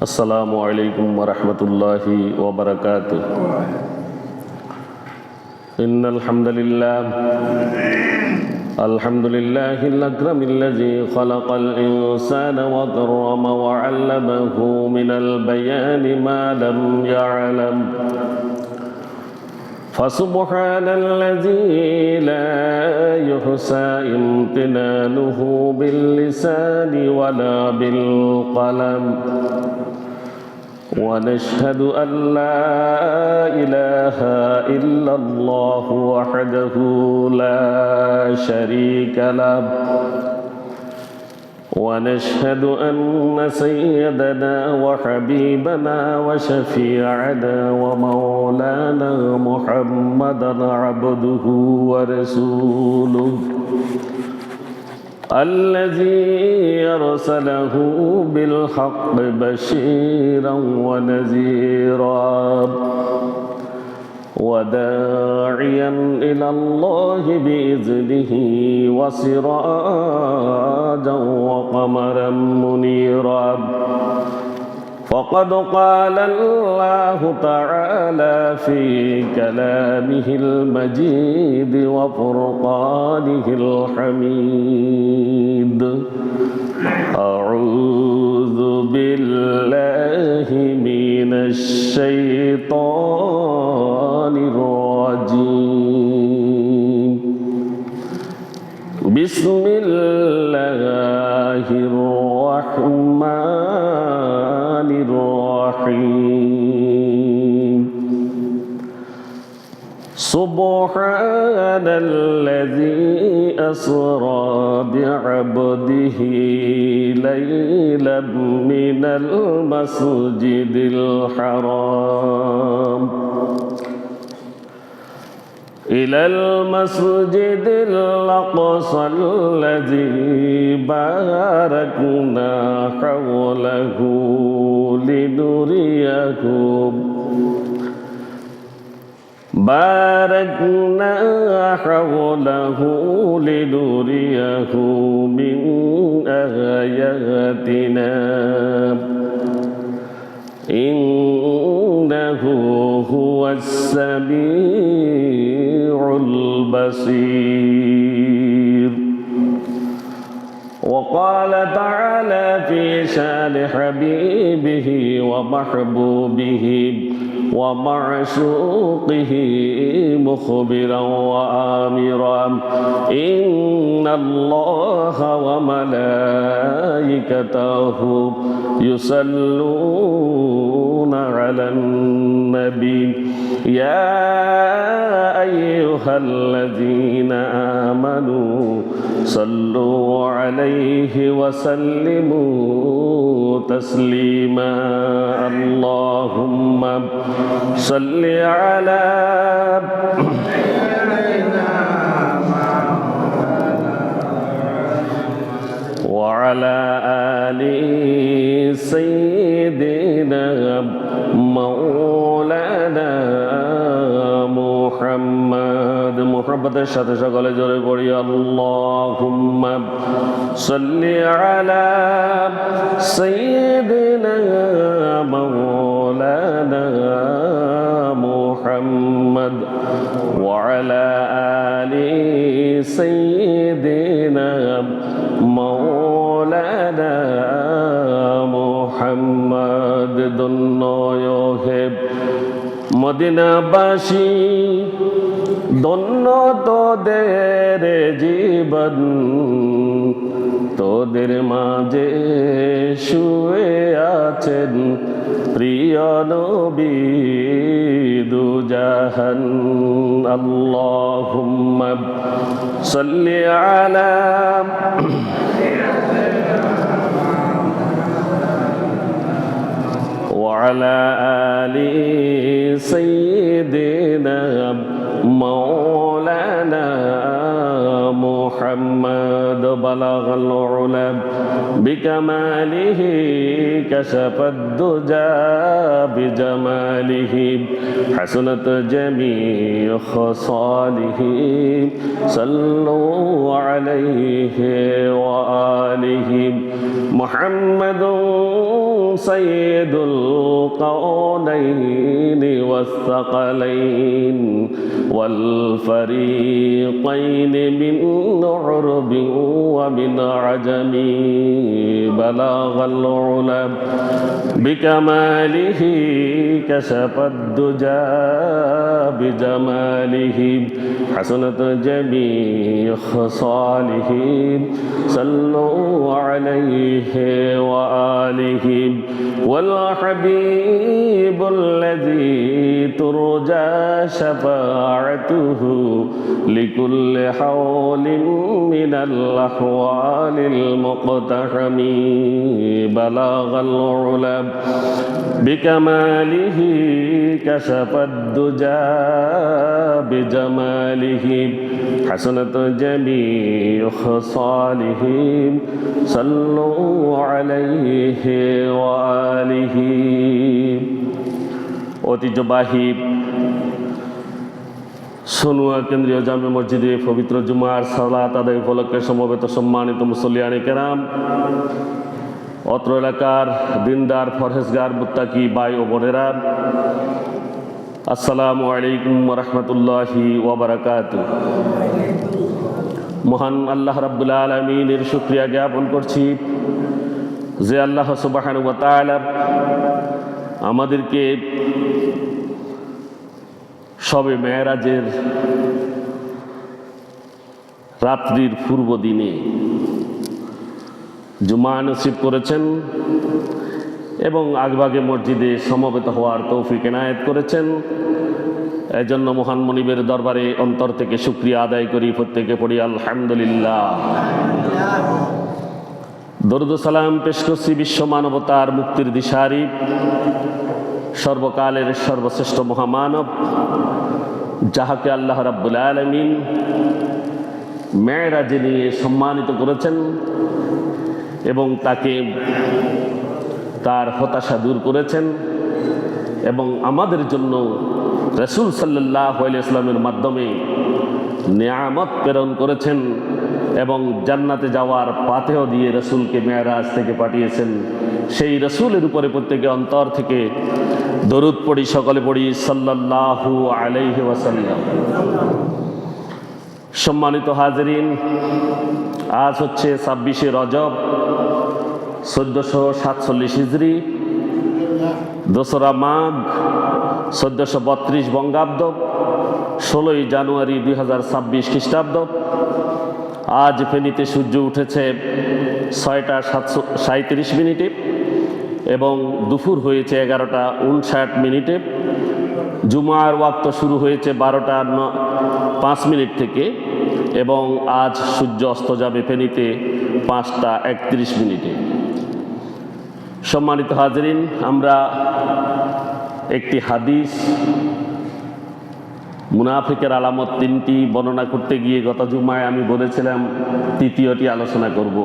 السلام عليكم ورحمة الله وبركاته. إن الحمد لله الأكرم الذي خلق الإنسان وكرم وعلمه من البيان ما لم يعلم، فسبحان الذي لا يحصى امتنانه باللسان ولا بالقلم، ونشهد أن لا إله إلا الله وحده لا شريك له، ونشهد أن سيدنا وحبيبنا وشفيعنا ومولانا محمدا عبده ورسوله الذي أرسله بالحق بشيرا ونذيرا وداعيا إلى الله بإذنه وسراجا وقمرا منيرا. فقد قال الله تعالى في كلامه المجيد وفرقانه الحميد: أعوذ بالله من الشيطان الرجيم. بسم الله الرحمن الرحيم. سبحان الذي أسرى بعبده ليلا من المسجد الحرام إلى المسجد الأقصى الذي باركنا حوله لنريه من آياتنا إنه هو السميع البصير. وقال تعالى في شان حبيبه ومحبوبه ومعشوقه مخبرا وآمرا: إن الله وملائكته يصلون على النبي يا أيها الذين آمنوا صلوا عليه وسلموا تسليما. اللهم صل على وعلى آل سيدنا مولانا محمد. محبতের সাথে সকলে জোরে পড়ি: আল্লাহুম্মা সাল্লি আলা সাইয়্যিদিনা মাওলানা মুহাম্মদ ওয়া আলা আলি সাইয়্যিদিনা মাওলানা মুহাম্মদ। ধন্য হে মদিনাবাসী, ধন্য তোদের জীবন, তোদের মাঝে শুয়ে আছেন প্রিয় নবী দুজাহান। আল্লাহুম্মা সাল্লি আলা وعلى آل سيدنا مولانا محمد بلغ العلا بكماله كشف الدجى بجماله حسنت جميع خصاله صلوا عليه وآله محمد سيد القرنين والثقلين والفريقين من عرب ومن عجم بلغ العلا بكماله كشف الدجى بجماله حسنت جميع خصاله صلوا عليه وآله والحبيب الذي ترجى شفاعته لكل حول من الأحوال المقتحم بلغ العلا بكماله كشف الدجى بجماله حسنت جميع خصاله صلوا عليه وآله ঐতিহ্যবাহী সনুয়া কেন্দ্রীয় জামে মসজিদে পবিত্র জুমার সালাত আদায় উপলক্ষে সমবেত সম্মানিত মুসল্লিয়ানে কেরাম, অত্র এলাকার দিনদার ফরহেজগার মুত্তাকি ভাই ও বোনেরা, আসসালামু আলাইকুম ওয়া রাহমাতুল্লাহি ওয়া বারাকাতুহু। মহান আল্লাহ রাব্বুল আলামিনের শুকরিয়া জ্ঞাপন করছি যে আল্লাহ সুবহানাহু ওয়া তাআলা আমাদেরকে শবে মেরাজের রাত্রির পূর্ব দিনে জুমা নসিব করেছেন এবং আগভাগে মসজিদে সমবেত হওয়ার তৌফিক এনায়েত করেছেন। এজন্য মহান মনিবের দরবারে অন্তর থেকে শুকরিয়া আদায় করি, প্রত্যেকে পড়ি আলহামদুলিল্লাহ। দরুদ ও সালাম পেশ করছি বিশ্ব মানবতার মুক্তির দিশারি, সর্বকালের সর্বশ্রেষ্ঠ মহামানব, যাহাকে আল্লাহ রাব্বুল আলামিন মেরাজে নিয়ে সম্মানিত করেছেন এবং তাকে তার হতাশা দূর করেছেন এবং আমাদের জন্য রাসূল সাল্লাল্লাহু আলাইহি ওয়াসাল্লামের মাধ্যমে নিয়ামত প্রেরণ করেছেন এবং জান্নাতে যাওয়ার পাথেয় দিয়ে রাসূলকে মেরাজ থেকে পাঠিয়েছেন। সেই রাসূলের উপরে প্রত্যেকে অন্তর থেকে দরুদ পড়ি, সকলে পড়ি সাল্লাল্লাহু আলাইহি ওয়াসাল্লাম। সম্মানিত হাজিরিন, আজ হচ্ছে 26শে রজব 1447 হিজরি, 2রা মাঘ 1432 বঙ্গাব্দ, 16ই জানুয়ারি 2026 খ্রিস্টাব্দ। আজ ফেনীতে সূর্য উঠেছে 6টা 37 মিনিটে এবং দুপুর হয়েছে 11টা 59 মিনিটে। জুমার ওয়াক্ত শুরু হয়েছে 12টা 5 মিনিট থেকে এবং আজ সূর্য অস্ত যাবে ফেনীতে 5টা 31 মিনিটে। সম্মানিত হাজিরিন, আমরা একটি হাদিস মুনাফিকের আলামত 3টি বর্ণনা করতে গিয়ে গত জুমায় আমি বলেছিলাম তৃতীয়টি আলোচনা করব,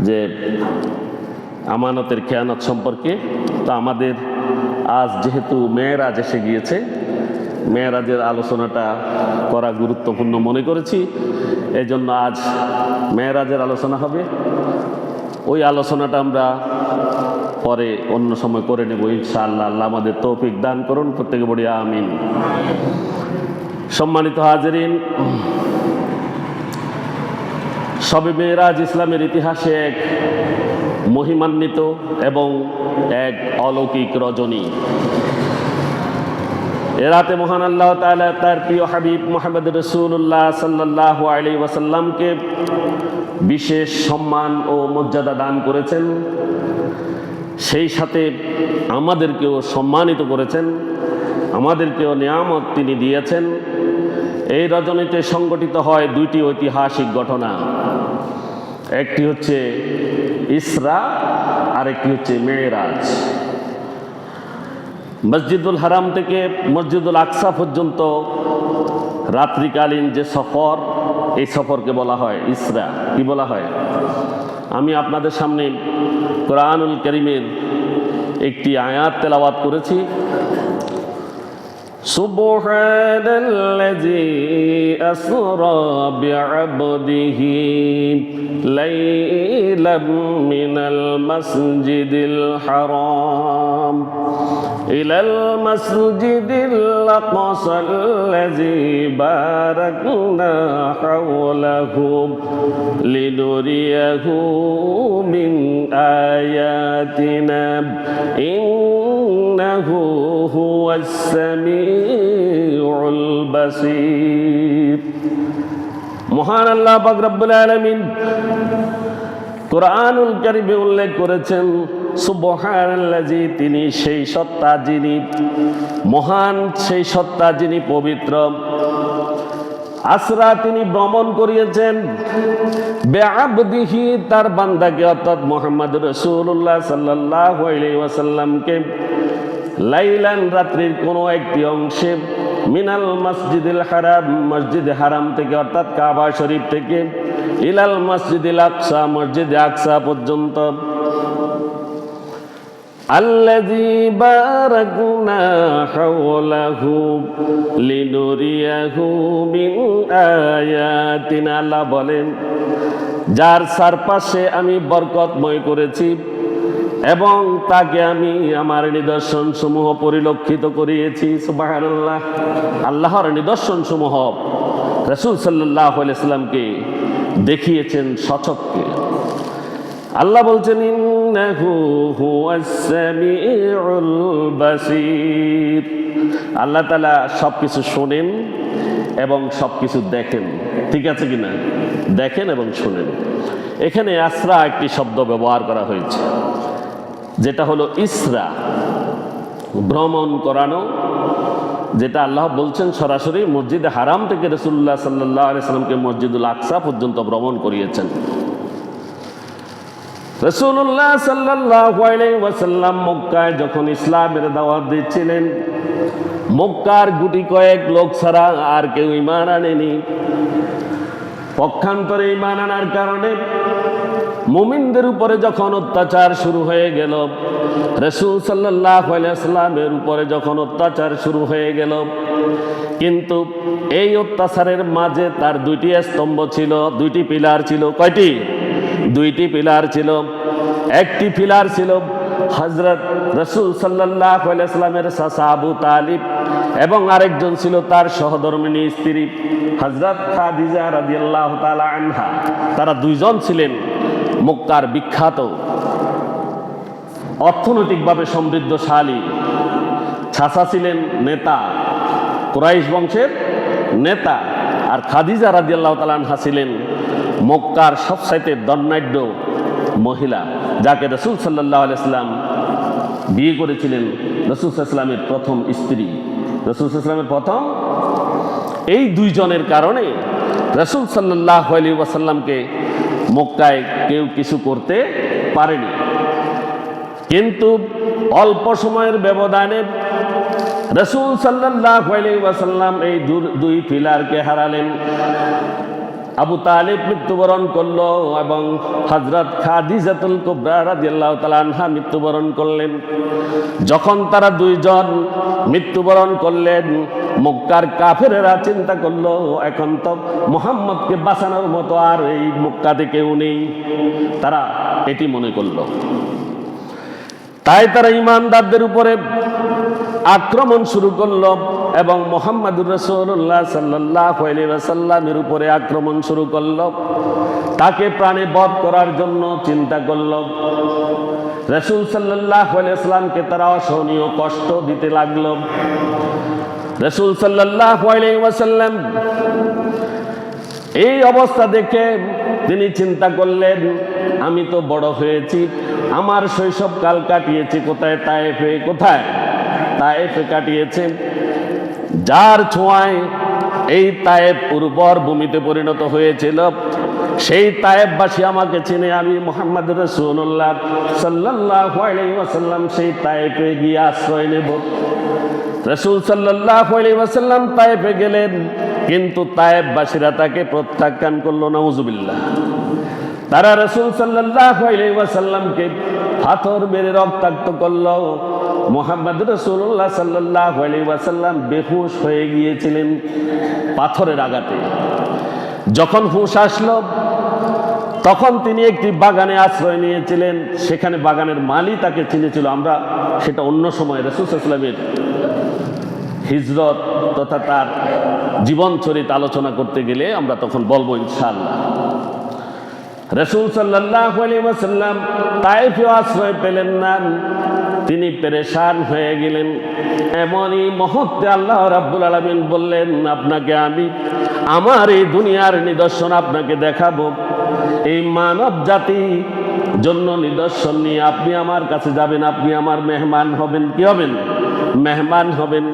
যে আমানতের খেয়ানত সম্পর্কে। তো আমাদের আজ যেহেতু মেরাজ এসে গিয়েছে, মেরাজের আলোচনাটা করা গুরুত্বপূর্ণ মনে করেছি, এই জন্য আজ মেরাজের আলোচনা হবে। ওই আলোচনাটা আমরা পরে অন্য সময় করে নেব ইনশাআল্লাহ। আল্লাহ আমাদের তৌফিক দান করুন, প্রত্যেকে বলি আমিন। সম্মানিত হাজিরিন, শবে মেরাজ ইসলামের ইতিহাসে এক মহিমান্বিত এবং এক অলৌকিক রজনী। এ রাতে মহান আল্লাহ তাআলা তার প্রিয় হাবিব মুহাম্মদ রাসূলুল্লাহ সাল্লাল্লাহু আলাইহি ওয়াসাল্লামকে বিশেষ সম্মান ও মর্যাদা দান করেছেন, সেই সাথে আমাদেরকেও সম্মানিত করেছেন, আমাদেরকেও নিয়ামত তিনি দিয়েছেন। এই রজনীতে সংগঠিত হয় 2টি ঐতিহাসিক ঘটনা, একটি হচ্ছে ইসরা আর একটি হচ্ছে মেরাজ। মসজিদুল হারাম থেকে মসজিদুল আকসা পর্যন্ত রাত্রিকালীন যে সফর, এই সফরকে বলা হয় ইসরা। কি বলা হয়? আমি আপনাদের সামনে কোরআনুল কারীমের একটি আয়াত তেলাওয়াত করেছি। সুবহানাল্লাযী আসরা বিআবদিহি লাইলাম মিনাল মাসজিদিল হারাম ইলাল মাসজিদিল আকসাল্লাযী বারাকনা হাওলাহু লিনুরিয়াহু মিন আয়াতিনা ইন্নাহু হুয়াস সামিউল বাসীর। মহান আল্লাহ পাক রব্বুল আলামিন কোরআনুল কারীমে উল্লেখ করেছেন সুবহানাল্লাযী, তিনি সেই সত্তা যিনি মহান, সেই সত্তা যিনি পবিত্র। আসরা, তিনি ভ্রমণ করিয়েছেন বিআবদিহি, তার বান্দাকে অর্থাৎ মুহাম্মদুর রাসূলুল্লাহ সাল্লাল্লাহু আলাইহি ওয়াসাল্লামকে লাইলান, রাত্রির কোনো একটি অংশে মিনাল মসজিদুল হারাম, মসজিদে হারাম থেকে অর্থাৎ কাবা শরীফ থেকে ইলাল মসজিদুল আকসা, মসজিদে আকসা পর্যন্ত আল্লাযী বারাকনা হাওলাহু লিনুরিয়াহু মিন আয়াতিনা। আল্লাহ বলেন, যার চারপাশে আমি বরকতময় করেছি এবং তাকে আমি আমার নিদর্শন সমূহ পরিলক্ষিত করিয়েছি। সুবহানাল্লাহ। আল্লাহর নিদর্শন সমূহ রাসূল সাল্লাল্লাহু আলাইহি সাল্লামকে দেখিয়েছেন সচক্ষে। আল্লাহ বলছেন ইন্নাহু হুয়াস সামিউল বাসীর। আল্লাহ তাআলা সবকিছু শোনেন এবং সবকিছু দেখেন। ঠিক আছে কিনা? দেখেন এবং শোনেন। এখানে আসরা একটি শব্দ ব্যবহার করা হয়েছে, যেটা হলো ইসরা, ভ্রমণ করানো, যেটা আল্লাহ বলছেন সরাসরি মসজিদে হারাম থেকে রাসূলুল্লাহ সাল্লাল্লাহু আলাইহি সাল্লামকে মসজিদুল আকসা পর্যন্ত ভ্রমণ করিয়েছেন। রাসূলুল্লাহ সাল্লাল্লাহু আলাইহি ওয়াসাল্লাম মক্কায় যখন ইসলামের দাওয়াত দিচ্ছিলেন, মক্কার গুটি কয়েক লোক ছাড়া আর কেউ ঈমান আনেনি। পক্ষান্তরে ঈমান আনার কারণে মুমিনদের উপরে যখন অত্যাচার শুরু হয়ে গেল, রাসূল সাল্লাল্লাহু আলাইহি ওয়াসাল্লামের উপরে যখন অত্যাচার শুরু হয়ে গেল, কিন্তু এই অত্যাচারের মাঝে তার দুইটি স্তম্ভ ছিল, দুইটি পিলার ছিল। কয়টি? দুইটি পিলার ছিল। একটি পিলার ছিল হযরত রাসূল সাল্লাল্লাহু আলাইহি ওয়াসাল্লামের চাচা আবু তালিব, এবং আরেকজন ছিল তার সহধর্মিণী স্ত্রী হযরত খাদিজা রাদিয়াল্লাহু তাআলা আনহা। তারা দুইজন ছিলেন মক্কার বিখ্যাত, অর্থনৈতিকভাবে সমৃদ্ধশালী। চাচা ছিলেন নেতা, কুরাইশ বংশের নেতা, আর খাদিজা রাদিয়াল্লাহু তাআলা আনহা ছিলেন মক্কার সবচাইতে ধনাঢ্য মহিলা, যাকে রাসূল সাল্লাল্লাহু আলাইহি ওয়াসাল্লাম বিয়ে করেছিলেন, রাসূল সাল্লাল্লাহু আলাইহি ওয়াসাল্লামের প্রথম স্ত্রী, রাসূল সাল্লাল্লাহু আলাইহি ওয়াসাল্লামের প্রথম। এই দুইজনের কারণে রাসূল সাল্লাল্লাহু আলাইহি ওয়াসাল্লামকে মক্কায় কেউ কিছু করতে পারেনি। কিন্তু অল্প সময়ের ব্যবধানে রাসূল সাল্লাল্লাহু আলাইহি ওয়াসাল্লাম এই দুই পিলারকে হারালেন। আবু তালিব মৃত্যুবরণ করলো এবং হযরত খাদিজাতুল কুবরা রাদিয়াল্লাহু তাআলা আনহা মৃত্যুবরণ করলেন। যখন তারা দুইজন মৃত্যুবরণ করলেন, মক্কার কাফেরেরা চিন্তা করলো, এখন তো মুহাম্মদকে বাঁচানোর মতো আর এই মক্কাতে কেউ নেই। তারা এটি মনে করলো। তাই তারা ঈমানদারদের উপরে আক্রমণ শুরু করলো এবং মুহাম্মদুর রাসূলুল্লাহ সাল্লাল্লাহু আলাইহি ওয়াসাল্লামের উপরে আক্রমণ শুরু করলো। তাকে প্রাণে বধ করার জন্য চিন্তা করলো। রাসূল সাল্লাল্লাহু আলাইহি ওয়াসাল্লামকে তারা অসহনীয় কষ্ট দিতে লাগলো। রাসূল সাল্লাল্লাহু আলাইহি ওয়াসাল্লাম এই অবস্থা দেখে তিনি চিন্তা করলেন, আমি তো বড় হয়েছি, আমার শৈশবকাল কাটিয়েছি কোথায়? তায়েফে। কোথায়? তায়েফে কাটিয়েছে, যার ছোঁয়ায় এই তায়েফ উর্বর ভূমিতে পরিণত হয়েছিল। সেই তায়েববাসী আমাকে চিনে, আমি মুহাম্মদ রাসূলুল্লাহ সাল্লাল্লাহু আলাইহি ওয়াসাল্লাম সেই তায়েফে গিয়ে আশ্রয় নেব। রাসূল সাল্লাল্লাহু আলাইহি ওয়াসাল্লাম তায়েফে গেলেন, কিন্তু তায়েফবাসীরা তাকে প্রত্যাখ্যান করলো, নাউজুবিল্লাহ। তারা রাসূল সাল্লাল্লাহু আলাইহি ওয়াসাল্লামকে পাথর মেরে রক্তাক্ত করলো। মুহাম্মদ রাসূলুল্লাহ সাল্লাল্লাহু আলাইহি ওয়াসাল্লাম বেহুশ হয়ে গিয়েছিলেন পাথরের আঘাতে। যখন হুঁশ আসলো, তখন তিনি একটি বাগানে আশ্রয় নিয়েছিলেন। সেখানে বাগানের মালি তাকে চিনেছিল। আমরা সেটা অন্য সময় রাসূল সাল্লাল্লাহু আলাইহি ওয়াসাল্লামের হিজরত তথা তার জীবন চরিত আলোচনা করতে গেলে আমরা তখন বলবো ইনশাআল্লাহ। রাসূল সাল্লাল্লাহু আলাইহি ওয়াসাল্লাম তায়েফে আশ্রয় পেলেন না, তিনি পেরেশান হয়ে গেলেন। এমনই মুহূর্তে আল্লাহ রাব্বুল আলামিন বললেন, আপনাকে আমি আমার এই দুনিয়ার নিদর্শন আপনাকে দেখাবো। এই মানব জাতি জন্য নিদর্শন নিয়ে আপনি আমার কাছে যাবেন, আপনি আমার মেহমান হবেন। কি হবেন? মেহমান হবেন।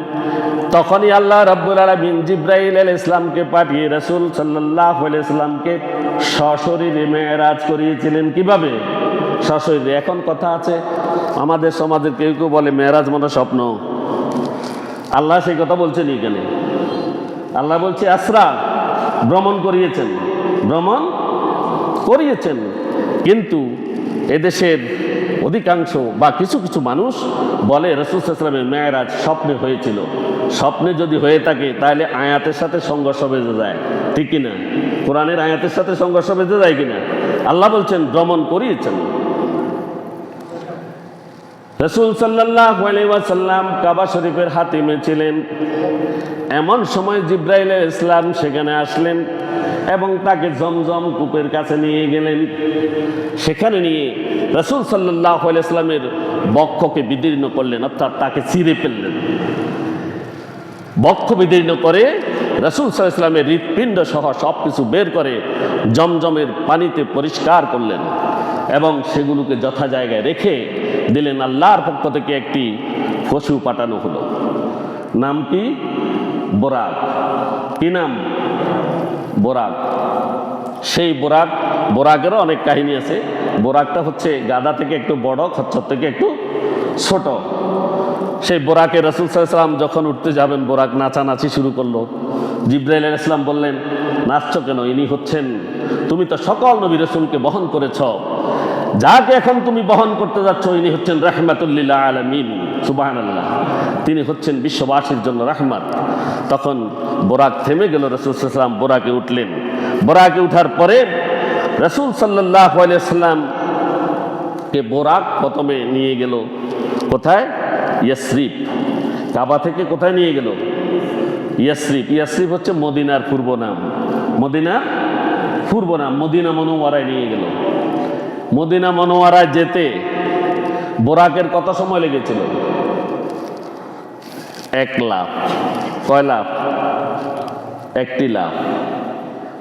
তখনই আল্লাহ রাব্বুল আলামিন জিবরাইল আলাইহিস সালামকে পাঠিয়ে রাসূল সাল্লাল্লাহু আলাইহি সাল্লামকে সশরীরে মেরাজ করিয়েছিলেন। কিভাবে? সশরীরে। এখন কথা আছে, আমাদের সমাজের কেউ কেউ বলে মেরাজ মানে স্বপ্ন। আল্লাহ সেই কথা বলছেন এখানে। আল্লাহ বলছে আসরা, ভ্রমণ করিয়েছেন, ভ্রমণ করিয়েছেন। কিন্তু এদেশের অধিকাংশ বা কিছু কিছু মানুষ বলে রাসূল সাল্লাল্লাহু আলাইহি ওয়াসাল্লামের মেরাজ স্বপ্নে হয়েছিল। স্বপ্নে যদি হয়ে থাকে তাহলে আয়াতের সাথে সংঘর্ষ বেজে যায়, ঠিক কিনা? কোরআনের আয়াতের সাথে সংঘর্ষ বেজে যায় কিনা? আল্লাহ বলছেন ভ্রমণ করিয়েছেন। রাসূল সাল্লাল্লাহু আলাইহি ওয়াসাল্লাম কাবা শরীফের হাতিমে ছিলেন। এমন সময় জিবরাইল আলাইহিস সালাম সেখানে আসলেন এবং তাকে জমজম কূপের কাছে নিয়ে গেলেন। সেখানে নিয়ে রাসূল সাল্লাল্লাহু আলাইহি ওয়াসাল্লামের বক্ষকে বিদীর্ণ করলেন, অর্থাৎ তাকে চিরে ফেললেন। বক্ষ বিদীর্ণ করে রাসূল সাল্লাল্লাহু আলাইহি ওয়াসাল্লামের হৃৎপিণ্ড সহ সব কিছু বের করে জমজমের পানিতে পরিষ্কার করলেন এবং সেগুলোকে যথা জায়গায় রেখে দিলেন। আল্লাহর পক্ষ থেকে একটি পশু পাঠানো হলো। নাম কি? বোরাক। কি নাম? বোরাক। সেই বোরাক, বোরাকেরও অনেক কাহিনী আছে। বোরাকটা হচ্ছে গাধা থেকে একটু বড়, খচ্চর থেকে একটু ছোট। সেই বোরাকে রাসূল সাল্লাল্লাহু আলাইহি ওয়াসাল্লাম যখন উঠতে যাবেন, বোরাক নাচানাচি শুরু করলো। জিবরাইল আলাইহিস সালাম বললেন, নাচছো কেন? ইনি হচ্ছেন, তুমি তো সকল নবী রাসূলকে বহন করেছ, যাকে এখন তুমি বহন করতে যাচ্ছ ইনি হচ্ছেন রাহমাতুল লিল আলামিন। সুবহানাল্লাহ। তিনি হচ্ছেন বিশ্ববাসীর জন্য রাহমাত। তখন বোরাক থেমে গেল। রাসূল সাল্লাল্লাহু আলাইহি ওয়াসাল্লাম বোরাকে উঠলেন। বোরাকে উঠার পরে রাসূল সাল্লাল্লাহু আলাইহি ওয়াসাল্লামকে বোরাক প্রথমে নিয়ে গেল কোথায়? ইয়াসরিব। কাবা থেকে কোথায় নিয়ে গেল? ইয়াসরিব। ইয়াসরিব হচ্ছে মদিনার পূর্ব নাম। মদিনার পূর্ব নাম। মদিনা মুনাওয়ারায় নিয়ে গেল। মদিনা মুনাওয়ারায় যেতে বোরাকের কত সময় লেগেছিল? 1 লাফ। কয় লাফ? 1টি লাফ।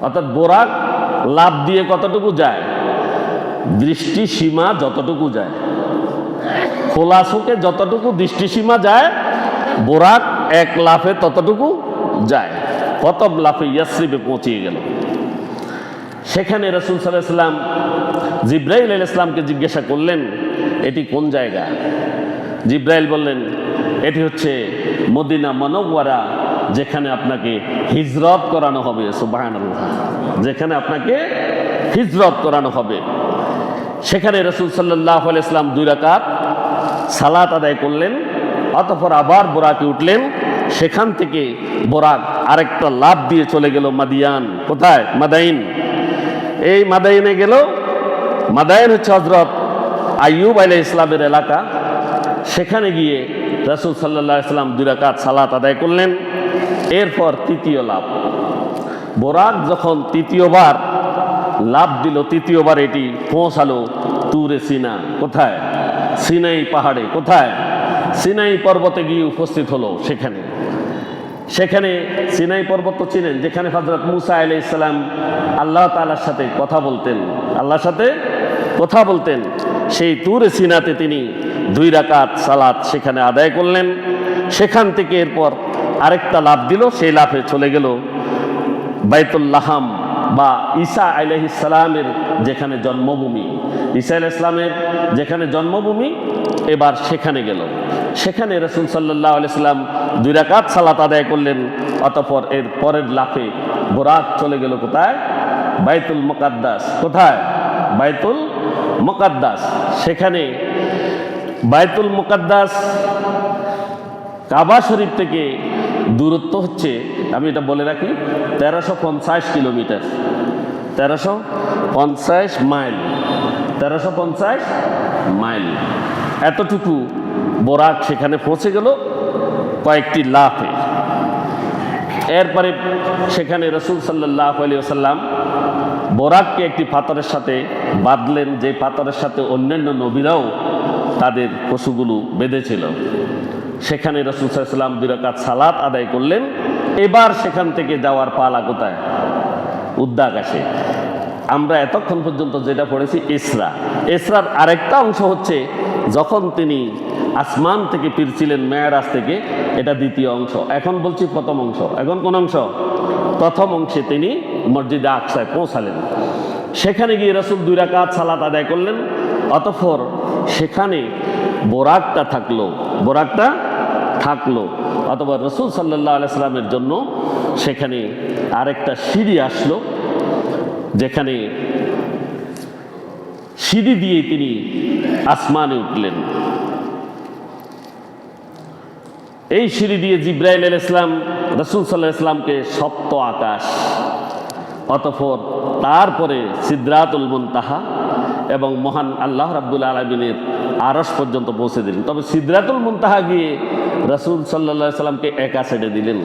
অর্থাৎ বোরাক লাফ দিয়ে কতটুকু যায়? দৃষ্টি সীমা যতটুকু যায়, খোলা চোখে যতটুকু দৃষ্টি সীমা যায়, বোরাক 1 লাফে ততটুকু যায়। প্রথম লাফে ইয়াসরিবে পৌঁছিয়ে গেল। সেখানে রাসূল সাল্লাল্লাহু আলাইহি ওয়াসাল্লাম জিবরাইল আলাইহিস সালামকে জিজ্ঞাসা করলেন, এটি কোন জায়গা? জিবরাইল বললেন, এটি হচ্ছে মদিনা মুনাওয়ারা, যেখানে আপনাকে হিজরত করানো হবে। সুবহানাল্লাহ। যেখানে আপনাকে হিজরত করানো হবে। সেখানে রাসূল সাল্লাল্লাহু আলাইহি ওয়াসাল্লাম 2 রাকাত সালাত আদায় করলেন। অতঃপর আবার বোরাকে উঠলেন। সেখান থেকে বোরাক আরেকটা লাফ দিয়ে চলে গেল মাদিয়ান। কোথায়? মাদাইন। এই মাদাইনে গেল। মাদাইন হচ্ছে হযরত আইয়ুব আলাইহিস সালামের এলাকা। সেখানে গিয়ে রাসূল সাল্লাল্লাহু আলাইহি ওয়াসাল্লাম 2 রাকাত সালাত আদায় করলেন। এরপর তৃতীয় লাফ। বোরাক যখন তৃতীয়বার লাফ দিল, তৃতীয়বার এটি পৌঁছালো তুরে সিনা। কোথায়? সিনাই পাহাড়ে। কোথায়? সিনাই পর্বতে গিয়ে উপস্থিত হলো। সেখানে সিনাই পর্বত তো চিনেন, যেখানে হযরত মুসা আলাইহিস সালাম আল্লাহ তাআলার সাথে কথা বলতেন, আল্লাহর সাথে কথা বলতেন। সেই তুরে সিনাতে তিনি 2 রাকাত সালাত সেখানে আদায় করলেন। সেখান থেকে এরপর আরেকটা লাফ দিল। সেই লাফে চলে গেল বাইতুল লাহাম, বা ঈসা আলাইহিস সালামের যেখানে জন্মভূমি, ঈসা আলাইহিস সালামের যেখানে জন্মভূমি, এবার সেখানে গেল। সেখানে রাসূল সাল্লাল্লাহু আলাইহি সাল্লাম 2 রাকাত সালাত আদায় করলেন। অতঃপর এর পরের লাফে বোরাক চলে গেল কোথায়? বাইতুল মুকাদ্দাস। কোথায়? বাইতুল মুকাদ্দাস। সেখানে বাইতুল মুকাদ্দাস কাবা শরীফ থেকে দূরত্ব হচ্ছে, আমি এটা বলে রাখি, 1350 কিলোমিটার, 1350 মাইল, 1350 মাইল। এতটুকু বোরাক সেখানে পৌঁছে গেল কয়েকটি লাফে। এরপরে সেখানে রাসূল সাল্লাল্লাহু আলাইহি ওয়াসাল্লাম বোরাককে একটি পাথরের সাথে বাঁধলেন, যে পাথরের সাথে অন্যান্য নবীরাও তাদের পশুগুলো বেঁধেছিল। সেখানে রাসূল সাল্লাল্লাহু আলাইহি ওয়াসাল্লাম 2 রাকাত সালাত আদায় করলেন। এবার সেখান থেকে যাওয়ার পালা কোথায়? উদ্যাকাশে। আমরা এতক্ষণ পর্যন্ত যেটা পড়েছি ইসরা, ইসরার আরেকটা অংশ হচ্ছে যখন তিনি আসমান থেকে ফিরছিলেন মেরাজ থেকে, এটা দ্বিতীয় অংশ। এখন বলছি প্রথম অংশ। এখন কোন অংশ? প্রথম অংশে তিনি মসজিদে আকসায় পৌঁছালেন। সেখানে গিয়ে রাসূল 2 রাকাত সালাত আদায় করলেন। অতঃপর সেখানে বোরাকটা থাকলো, বোরাকটা থাকলো। অথবা রাসূল সাল্লাল্লাহু আলাইহি সাল্লামের জন্য সেখানে আরেকটা সিঁড়ি আসলো, যেখানে সিঁড়ি দিয়ে তিনি আসমানে উঠলেন। এই সিঁড়ি দিয়ে জিবরাইল আলাইহিস সালাম রাসূল সাল্লাল্লাহু আলাইহি সাল্লামকে সপ্ত আকাশ, অতঃপর তারপরে সিদরাতুল মুনতাহা এবং মহান আল্লাহ রাব্বুল আলামিনের আরশ পর্যন্ত পৌঁছে দিলেন। তবে সিদরাতুল মুনতাহা গিয়ে রাসূল সাল্লাল্লাহু আলাইহি সাল্লামকে একা ছেড়ে দিলেন।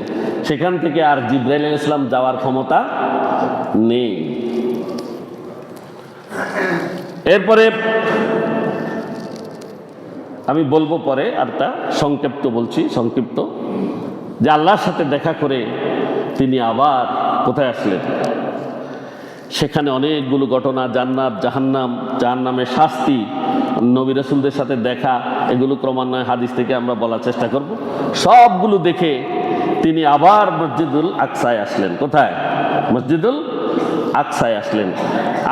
সেখান থেকে আর জিবরাইল আলাইহিস সালাম যাওয়ার ক্ষমতা নেই। এরপরে আমি বলবো পরে, আরটা সংক্ষিপ্ত বলছি, সংক্ষিপ্ত, যে আল্লাহর সাথে দেখা করে তিনি আবার কোথায় আসলেন? সেখানে অনেকগুলো ঘটনা, জান্নাত, জাহান্নাম, জাহান্নামের শাস্তি, নবী রাসূলদের সাথে দেখা, এগুলো ক্রমান্বয়ে হাদিস থেকে আমরা বলার চেষ্টা করব। সবগুলো দেখে তিনি আবার মসজিদুল আকসায় আসলেন। কোথায়? মসজিদুল আকসায় আসলেন।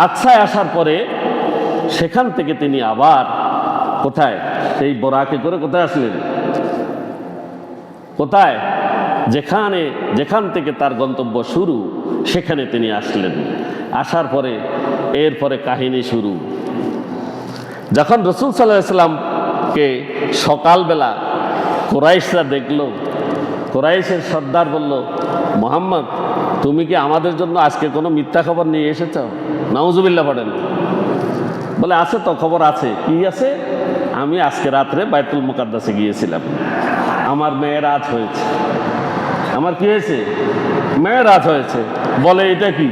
আকসায় আসার পরে সেখান থেকে তিনি আবার কোথায়? সেই বোরাকে করে কোথায় আসলেন? কোথায়? যেখান থেকে তার গন্তব্য শুরু, সেখানে তিনি আসলেন। আসার পরে এরপরে কাহিনী শুরু। যখন রাসূল সাল্লাল্লাহু আলাইহি সাল্লামকে সকালবেলা কুরাইশরা দেখলো, কুরাইশের সর্দার বলল, মুহাম্মদ, তুমি কি আমাদের জন্য আজকে কোনো মিথ্যা খবর নিয়ে এসেছ? নাউজুবিল্লাহ পড়েন। বলে, আছে তো, খবর আছে। কি আছে? আমি আজকে রাত্রে বাইতুল মুকাদ্দাসে গিয়েছিলাম, আমার মেয়েরাজ হয়েছে। আমার কি হয়েছে? মেয়েরাজ হয়েছে। বলে, এটা কি?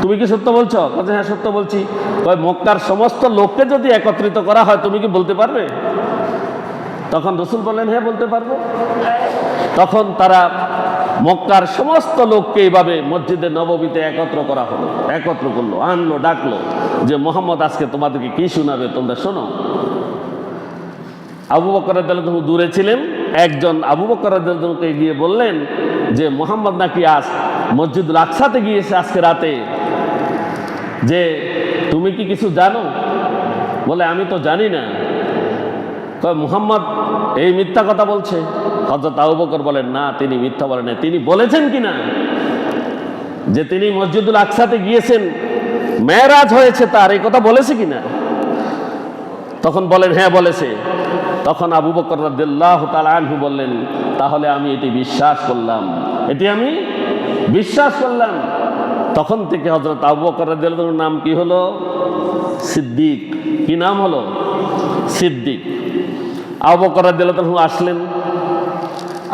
তুমি কি সত্য বলছো? বলছে, হ্যাঁ সত্য বলছি। মক্কার সমস্ত লোককে যদি একত্রিত করা হয় তুমি কি বলতে পারবে? তখন রাসূল বললেন, হ্যাঁ বলতে পারবো। তখন তারা মক্কার সমস্ত লোককে এইভাবে মসজিদে নববীতে একত্র করলো, আনলো, ডাকলো যে মুহাম্মদ আজকে তোমাদেরকে কি শোনাবে, তোমরা শোনো। আবু বকর রাদিয়াল্লাহু আনহু দূরে ছিলেন। একজন আবু বকর রাদিয়াল্লাহু আনহুকে গিয়ে বললেন যে মুহাম্মদ নাকি আজ মসজিদুল আকসাতে গিয়েছে আজকে রাতে, যে তুমি কি কিছু জানো? বলে, আমি তো জানি না। মুহাম্মদ এই মিথ্যা কথা বলছে। হযরত আবু বকর বলেন, না, তিনি মিথ্যা বলেন না। তিনি বলেছেন কিনা যে তিনি মসজিদুল আকসাতে গিয়েছেন, মেরাজ হয়েছে তার, এই কথা বলেছে কিনা? তখন বলেন, হ্যাঁ বলেছে। তখন আবু বকর রাদিয়াল্লাহু তাআলা আনহু বললেন, তাহলে আমি এটি বিশ্বাস করলাম, এটি আমি বিশ্বাস করলাম। তখন থেকে হযরত আবু বকর রাদিয়াল্লাহু আনহুর নাম কি হলো? সিদ্দিক। কি নাম হলো? সিদ্দিক। আবু বকর রাদিয়াল্লাহু আনহু আসলেন।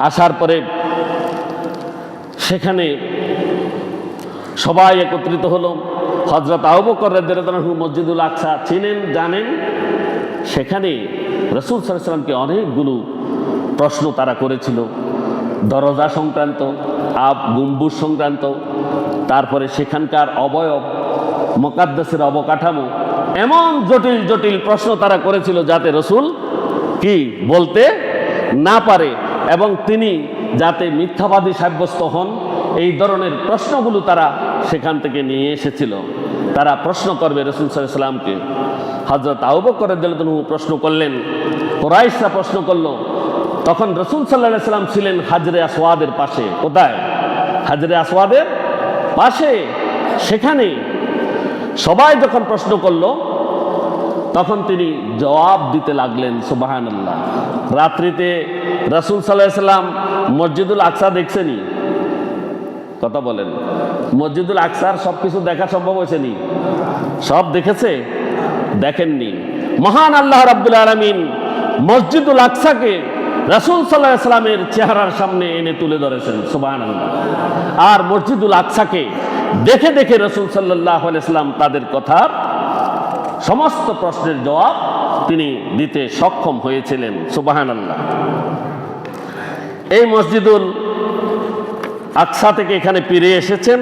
আসার পরে সেখানে সবাই একত্রিত হলো। হযরত আবু বকর রাদিয়াল্লাহু আনহু মসজিদুল আকসা চিনেন, জানেন। সেখানে রাসূল সাল্লাল্লাহু আলাইহি ওয়াসাল্লামকে অনেকগুলো প্রশ্ন তারা করেছিল, দরজা সংক্রান্ত, গম্বুজ সংক্রান্ত, তারপরে সেখানকার অবয়ব, মুকাদ্দাসের অবকাঠামো, এমন জটিল জটিল প্রশ্ন তারা করেছিল যাতে রাসূল কি বলতে না পারে এবং তিনি যাতে মিথ্যাবাদী সাব্যস্ত হন, এই ধরনের প্রশ্নগুলো তারা সেখান থেকে নিয়ে এসেছিল। তারা প্রশ্ন করবে রাসূল সাল্লাল্লাহু আলাইহি ওয়াসাল্লামকে। হযরত আবু বকর রাদিয়াল্লাহু আনহু প্রশ্ন করলেন, কুরাইশরা প্রশ্ন করলো। তখন রাসূল সাল্লাল্লাহু আলাইহি ওয়াসাল্লাম ছিলেন হাজরে আসওয়াদের পাশে। কোথায়? হাজরে আসওয়াদের পাশে। সেখানে সবাই যখন প্রশ্ন করলো তখন তিনি জবাব দিতে লাগলেন। সুবহানাল্লাহ। রাত্রিতে রাসূল সাল্লাল্লাহু আলাইহি ওয়াসাল্লাম মসজিদুল আকসা দেখছেনি? কথা বলেন। মসজিদুল আকসার সবকিছু দেখা সম্ভব হয়েছে নি? সব দেখেছে? দেখেননি। মহান আল্লাহ রাব্বুল আলামিন মসজিদুল আকসাকে রাসূল সাল্লাল্লাহু আলাইহি ওয়াসাল্লামের চেহারার সামনে এনে তুলে ধরেছেন। সুবহানাল্লাহ। আর মসজিদুল আকসাকে দেখে দেখে রাসূল সাল্লাল্লাহু আলাইহি ওয়াসাল্লাম তাদের কথার সমস্ত প্রশ্নের জবাব তিনি দিতে সক্ষম হয়েছিলেন। সুবহানাল্লাহ। এই মসজিদুল আকসা থেকে এখানে ফিরে এসেছেন।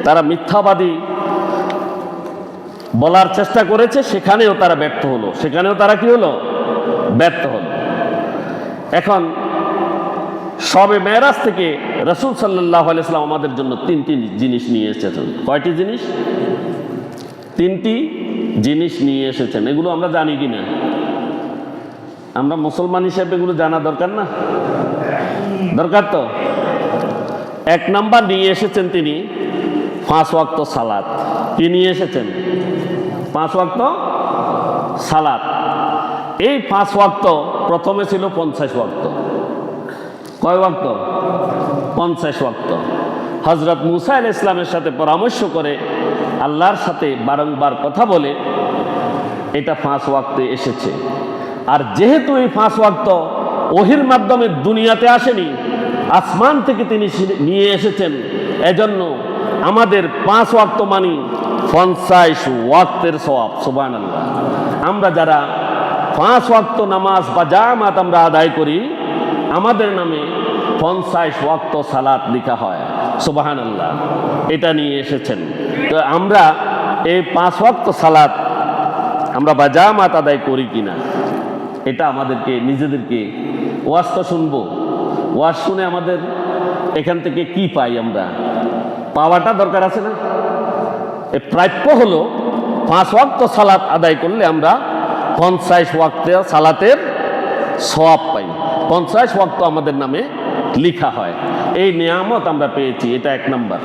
তারা মিথ্যাবাদী বলার চেষ্টা করেছে, সেখানেও তারা ব্যর্থ হলো। সেখানেও তারা কি হলো? ব্যর্থ হলো। এখন শবে মেরাজ থেকে রাসূল সাল্লাল্লাহু আলাইহি ওয়াসাল্লাম আমাদের জন্য তিনটি জিনিস নিয়ে এসেছেন। কয়টি জিনিস? তিনটি জিনিস নিয়ে এসেছেন। এগুলো আমরা জানি কি না? আমরা মুসলমান হিসেবে এগুলো জানা দরকার না? দরকার তো। এক নাম্বার নিয়ে এসেছেন তিনি 5 ওয়াক্ত সালাত। কি নিয়ে এসেছেন? 5 ওয়াক্ত সালাত। এই 5 ওয়াক্ত প্রথমে ছিল 50 ওয়াক্ত। কয় ওয়াক্ত? 50 ওয়াক্ত। হযরত মুসা আলাইহিস সালামের সাথে পরামর্শ করে আল্লাহর সাথে বারংবার কথা বলে এটা 5 ওয়াক্তে এসেছে। আর যেহেতু এই 5 ওয়াক্ত ওহীর মাধ্যমে দুনিয়াতে আসেনি, আসমান থেকে তিনি নিয়ে এসেছেন, এজন্য আমাদের 5 ওয়াক্ত মানি 50 ওয়াক্তের সওয়াব। সুবহানাল্লাহ। আমরা যারা 5 ওয়াক্ত নামাজ বা জামাত আমরা আদায় করি, আমাদের নামে 50 ওয়াক্ত সালাত লেখা হয়। সুবহানাল্লাহ। এটা নিয়ে এসেছেন। তো আমরা এই 5 ওয়াক্ত সালাত আমরা বা জামাত আদায় করি কিনা, এটা আমাদেরকে নিজেদেরকে ওয়াজ তো শুনবো, ওয়াজ শুনে আমাদের এখান থেকে কি পাই আমরা পাওয়াটা দরকার আছে না? এই প্রাপ্য হলো 5 ওয়াক্ত সালাত আদায় করলে আমরা 50 ওয়াক্তের সালাতের সওয়াব পাই। 50 ওয়াক্ত আমাদের নামে লেখা হয়। এই নিয়ামত আমরা পেয়েছি। এটা 1 নাম্বার।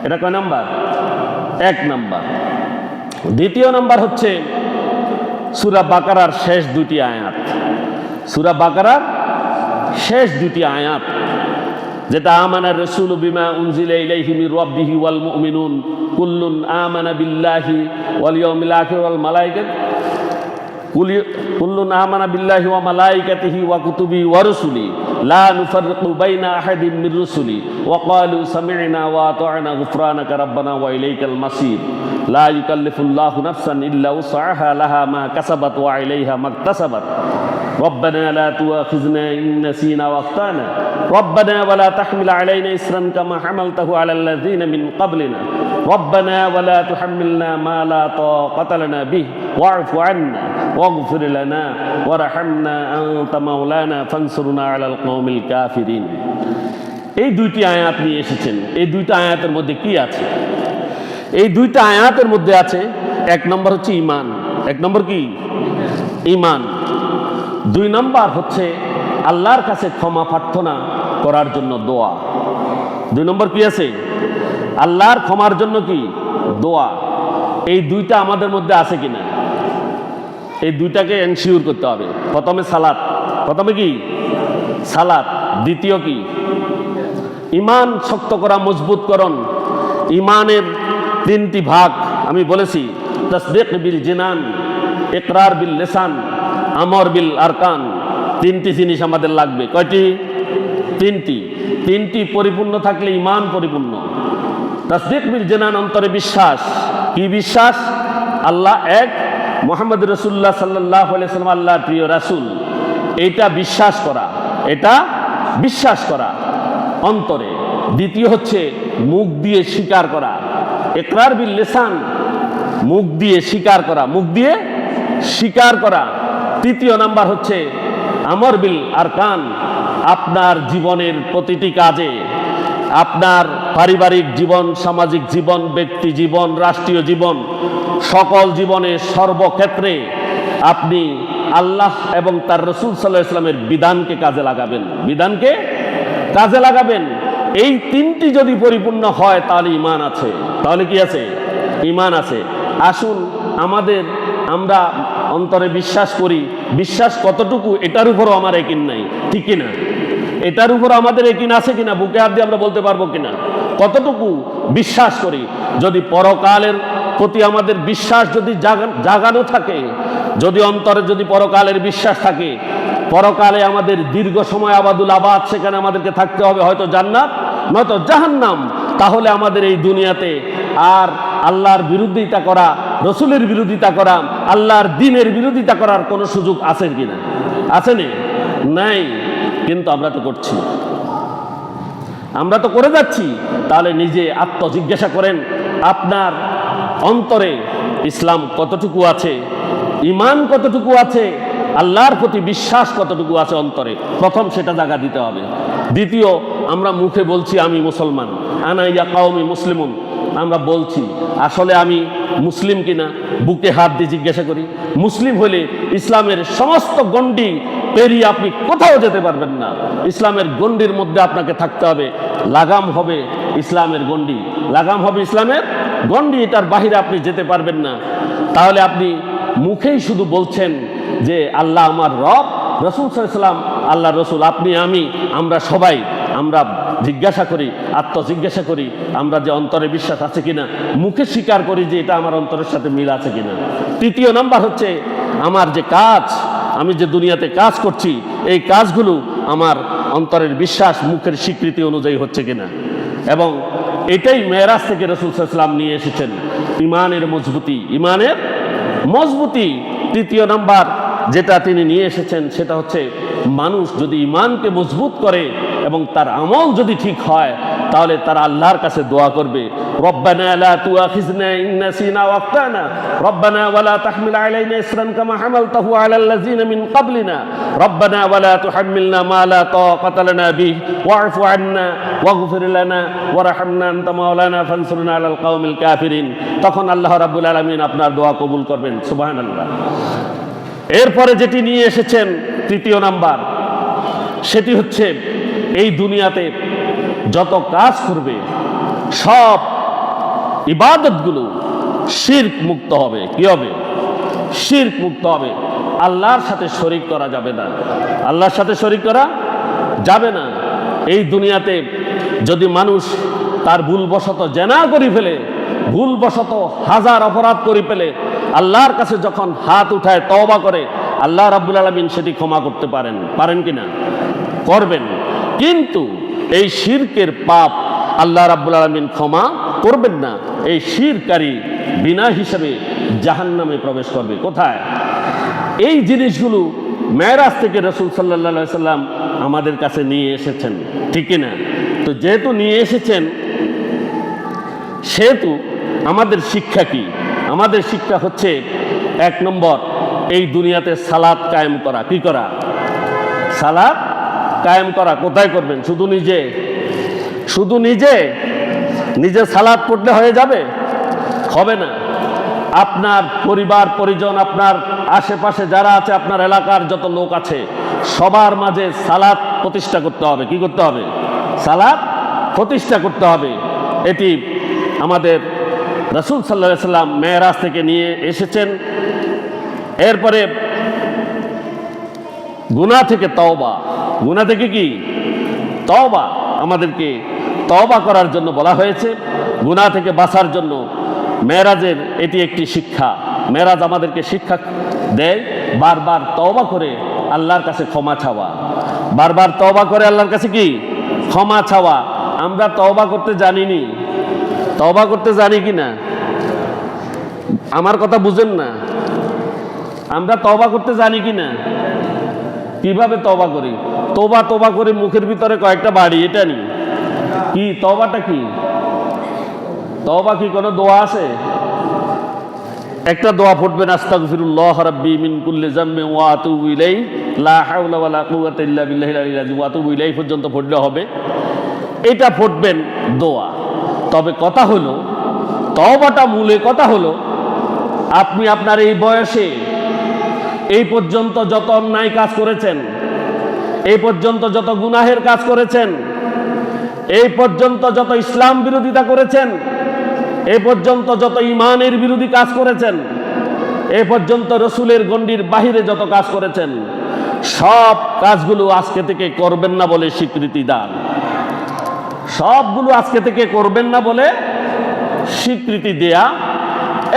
এটা কয় নাম্বার? 1 নাম্বার। দ্বিতীয় নাম্বার হচ্ছে সূরা বাকারার শেষ 2টি আয়াত। সূরা বাকারার শেষ 2টি আয়াত, যেটা আমানা রাসূলু বিমা উনজিলা ইলাইহি মির রাব্বিহি ওয়াল মুমিনুন কুল্লুন আমানা বিল্লাহি ওয়াল ইয়াউমিল আখির ওয়াল মালায়েকাত কুল্লুন আমানা বিল্লাহি ওয়া মালায়েকাতিহি ওয়া কুতুবিহি ওয়া রুসুলি লা নুফাররিকু বাইনা আহাদিম মির রুসুলি ওয়া ক্বালু সামি'না ওয়া আতা'না গুফরানাকা রাব্বানা ওয়া ইলাইকাল মাসির লা ইউকাল্লিফুল্লাহু নাফসান ইল্লা উসআহা লাহা মা কাসাবাত ওয়া আলাইহা মাকতাসাবাত ربنا لا تؤاخذنا إن نسينا وأخطأنا ربنا ولا تحمل علينا إصرا كما حملته على الذين من قبلنا ربنا ولا تحملنا ما لا طاقة لنا به واعف عنا واغفر لنا وارحمنا أنت مولانا فانصرنا على القوم الكافرين। এই 2টি আয়াত নিয়ে এসেছেন। এই 2টা আয়াতের মধ্যে কি আছে? এই 2টা আয়াতের মধ্যে আছে 1 নম্বর হচ্ছে ঈমান। 1 নম্বর কি? ঈমান। 2 নম্বর হচ্ছে আল্লাহর কাছে ক্ষমা প্রার্থনা করার জন্য দোয়া। 2 নম্বর কি আছে? আল্লাহর ক্ষমার জন্য কি? দোয়া। এই 2টা আমাদের মধ্যে আছে কিনা? এই 2টাকে এনশিওর করতে হবে। প্রথমে সালাত। প্রথমে কি? সালাত। দ্বিতীয় কি? ঈমান শক্ত করা, মজবুত করণ। ঈমানের 3টি ভাগ আমি বলেছি। তাসদীক বিল জিনান, ইকরার বিল লিসান, আমর বিল আরকান। 3টি জিনিস আমাদের লাগবে। কয়টি? 3টি। 3টি পরিপূর্ণ থাকলে ঈমান পরিপূর্ণ। তাসদীক বিল জিনান, অন্তরে বিশ্বাস। কি বিশ্বাস? আল্লাহ এক, মুহাম্মদ রাসূলুল্লাহ সাল্লাল্লাহু আলাইহি ওয়াসাল্লাম আল্লাহর প্রিয় রাসূল। এটা বিশ্বাস করা, এটা বিশ্বাস করা অন্তরে। দ্বিতীয় হচ্ছে মুখ দিয়ে স্বীকার করা, ইকরার বিল লিসান, মুখ দিয়ে স্বীকার করা, মুখ দিয়ে স্বীকার করা। তৃতীয় নাম্বার হচ্ছে আমর বিল আরকান, আপনার জীবনের প্রতিটি কাজে আপনার পারিবারিক জীবন, সামাজিক জীবন, ব্যক্তি জীবন, রাষ্ট্রীয় জীবন, সকল জীবনে সর্বক্ষেত্রে আপনি আল্লাহ এবং তার রাসূল সাল্লাল্লাহু আলাইহি ওয়াসাল্লামের বিধানকে কাজে লাগাবেন, বিধানকে কাজে লাগাবেন। এই তিনটি যদি পরিপূর্ণ হয় তাহলে ঈমান আছে। তাহলে কি আছে? ঈমান আছে। আসুন আমরা অন্তরে বিশ্বাস করি, বিশ্বাস কতটুকু এটার উপরও আমার একিন নাই, ঠিক কিনা? এটার উপর আমাদের একিন আছে কিনা, বুকে হাত দিয়ে আমরা বলতে পারবো কিনা কতটুকু বিশ্বাস করি? যদি পরকালের প্রতি আমাদের বিশ্বাস যদি জাগানো থাকে, যদি অন্তরে যদি পরকালের বিশ্বাস থাকে, পরকালে আমাদের দীর্ঘ সময় আবাদুল আবাদ, সেখানে আমাদেরকে থাকতে হবে, হয়তো জান্নাত নয়তো জাহান্নাম, তাহলে আমাদের এই দুনিয়াতে আর আল্লাহর বিরোধিতা করা, রসুলের বিরোধিতা করা, আল্লাহর দ্বীনের বিরোধিতা করার কোনো সুযোগ আছে কিনা? আছে নাই। কিন্তু আমরা তো করছি, আমরা তো করে যাচ্ছি। তাহলে নিজে আত্মজিজ্ঞাসা করেন, আপনার অন্তরে ইসলাম কতটুকু আছে, ঈমান কতটুকু আছে, আল্লাহর প্রতি বিশ্বাস কতটুকু আছে অন্তরে। প্রথম সেটা জায়গা দিতে হবে। দ্বিতীয়, আমরা মুখে বলছি আমি মুসলমান, আনা ইয়া কাওমি মুসলিমুন, আমরা বলছি আসলে আমি মুসলিম কিনা বুকে হাত দিয়ে জিজ্ঞাসা করি। মুসলিম হলে ইসলামের সমস্ত গণ্ডি পেরিয়ে আপনি কোথাও যেতে পারবেন না। ইসলামের গণ্ডির মধ্যে আপনাকে থাকতে হবে, লাগাম হবে ইসলামের গণ্ডি, লাগাম হবে ইসলামের গণ্ডি, এটার বাহিরে আপনি যেতে পারবেন না। তাহলে আপনি মুখেই শুধু বলছেন যে আল্লাহ আমার রব, রাসূল সাল্লাল্লাহু আলাইহি ওয়াসাল্লাম আল্লাহ রসুল, আপনি আমি, আমরা সবাই আমরা জিজ্ঞাসা করি, আত্মজিজ্ঞাসা করি, আমরা যে অন্তরে বিশ্বাস আছে কিনা, মুখে স্বীকার করি যে এটা আমার অন্তরের সাথে মিল আছে কিনা। তৃতীয় নাম্বার হচ্ছে আমার যে কাজ, আমি যে দুনিয়াতে কাজ করছি, এই কাজগুলো আমার অন্তরের বিশ্বাস, মুখের স্বীকৃতি অনুযায়ী হচ্ছে কিনা। এবং এটাই মেরাজ থেকে রাসূল সাল্লাল্লাহু আলাইহি ওয়াসাল্লাম নিয়ে এসেছেন, ঈমানের মজবুতি, ঈমানের মজবুতি। তৃতীয় নাম্বার যেটা তিনি নিয়ে এসেছেন সেটা হচ্ছে মানুষ যদি ঈমানকে মজবুত করে এবং তার আমল যদি ঠিক হয়, তাহলে তারা আল্লাহর কাছে দোয়া করবে, রব্বানা লা তুআখিযনা ইন নাসিনা ওয়া আখতানা, রব্বানা ওয়া লা তাহমিল আলাইনা ইসরান কামা হামালতাহু আলাল লাযিনা মিন ক্বাবলিনা, রব্বানা ওয়া লা তুহাম্মিলনা মা লা তাকাতা লানা বিহি ওয়া'ফু আন্না ওয়াগফির লানা ওয়ারহামনা আনতা মাওলানা ফানসুরনা আলাল কওমিল কাফিরিন। তখন আল্লাহ রাব্বুল আলামিন আপনার দোয়া কবুল করবেন। সুবহানাল্লাহ। এরপরে যেটি নিয়ে এসেছেন তৃতীয় নাম্বার, সেটি হচ্ছে এই দুনিয়াতে যত কাজ করবে সব ইবাদতগুলো শিরক মুক্ত হবে। কি হবে? শিরক মুক্ত হবে। আল্লাহর সাথে শরীক করা যাবে না, আল্লাহর সাথে শরীক করা যাবে না। এই দুনিয়াতে যদি মানুষ তার ভুলবশত জেনা করে ফেলে, ভুলবশত হাজার অপরাধ করে ফেলে, আল্লাহর কাছে যখন হাত উঠায় তওবা করে, আল্লাহ রাব্বুল আলামিন সেটি ক্ষমা করতে পারেন কিনা? করবেন। কিন্তু এই শিরকের পাপ আল্লাহ রাব্বুল আলামিন ক্ষমা করবেন না। এই শিরকারী বিনা হিসাবে জাহান্নামে প্রবেশ করবে। কোথায়? এই জিনিসগুলো মেরাজ থেকে রাসূল সাল্লাল্লাহু আলাইহি সাল্লাম আমাদের কাছে নিয়ে এসেছেন, ঠিক কিনা? তো যেহেতু নিয়ে এসেছেন, সেহেতু আমাদের শিক্ষা কি? আমাদের শিক্ষা হচ্ছে 1 নম্বর, এই দুনিয়াতে সালাত কায়েম করা। কি করা? সালাত কায়েম করা। কোথায় করবেন? শুধু নিজে সালাত পড়লে হয়ে যাবে? হবে না। আপনার পরিবার পরিজন, আপনার আশেপাশে যারা আছে, আপনার এলাকার যত লোক আছে, সবার মাঝে সালাত প্রতিষ্ঠা করতে হবে। কি করতে হবে? সালাত প্রতিষ্ঠা করতে হবে। এটি আমাদের রাসূল সাল্লাল্লাহু আলাইহি সাল্লাম মেরাজ থেকে নিয়ে এসেছেন। এরপরে গুনাহ থেকে তওবা। গুনাহ থেকে কি? তওবা। আমাদেরকে তওবা করার জন্য বলা হয়েছে, গুনাহ থেকে বাঁচার জন্য। মেরাজের এটি একটি শিক্ষা। মেরাজ আমাদেরকে শিক্ষা দেয় বারবার তওবা করে আল্লাহর কাছে ক্ষমা চাওয়া। বারবার তওবা করে আল্লাহর কাছে কি? ক্ষমা চাওয়া। আমরা তওবা করতে জানিনি। তওবা করতে জানি কি না? আমার কথা বুঝেন না। আমরা তওবা করতে জানি কি না? কিভাবে তওবা করি? তওবা করে মুখের ভিতরে কয়েকটা বাড়ি, এটা নি কি? তওবাটা কি? তওবা কি কোনো দোয়া আছে? একটা দোয়া পড়বেন, আস্তাগফিরুল্লাহ রাব্বি মিন কুল্লি যামবিন ওয়া আতুবু ইলাইহি লা হাওলা ওয়ালা কুওয়াতা ইল্লা বিল্লাহিল আলিয়্যিল আযীম, ওয়া আতুবু ইলাইহি পর্যন্ত পড়লে হবে। এটা পড়বেন দোয়া। তবে কথা হলো, তওবাটা মূলে কথা হলো, আপনি আপনার এই বয়সে এই পর্যন্ত যত অন্যায় কাজ করেছেন, এই পর্যন্ত যত গুনাহের কাজ করেছেন, এই পর্যন্ত যত ইসলাম বিরোধিতা করেছেন, এই পর্যন্ত যত ইমানের বিরোধী কাজ করেছেন, এই পর্যন্ত রসুলের গণ্ডির বাহিরে যত কাজ করেছেন, সব কাজগুলো আজকে থেকে করবেন না বলে স্বীকৃতি দান। সবগুলো আজকে থেকে করবেন না বলে স্বীকৃতি দেয়া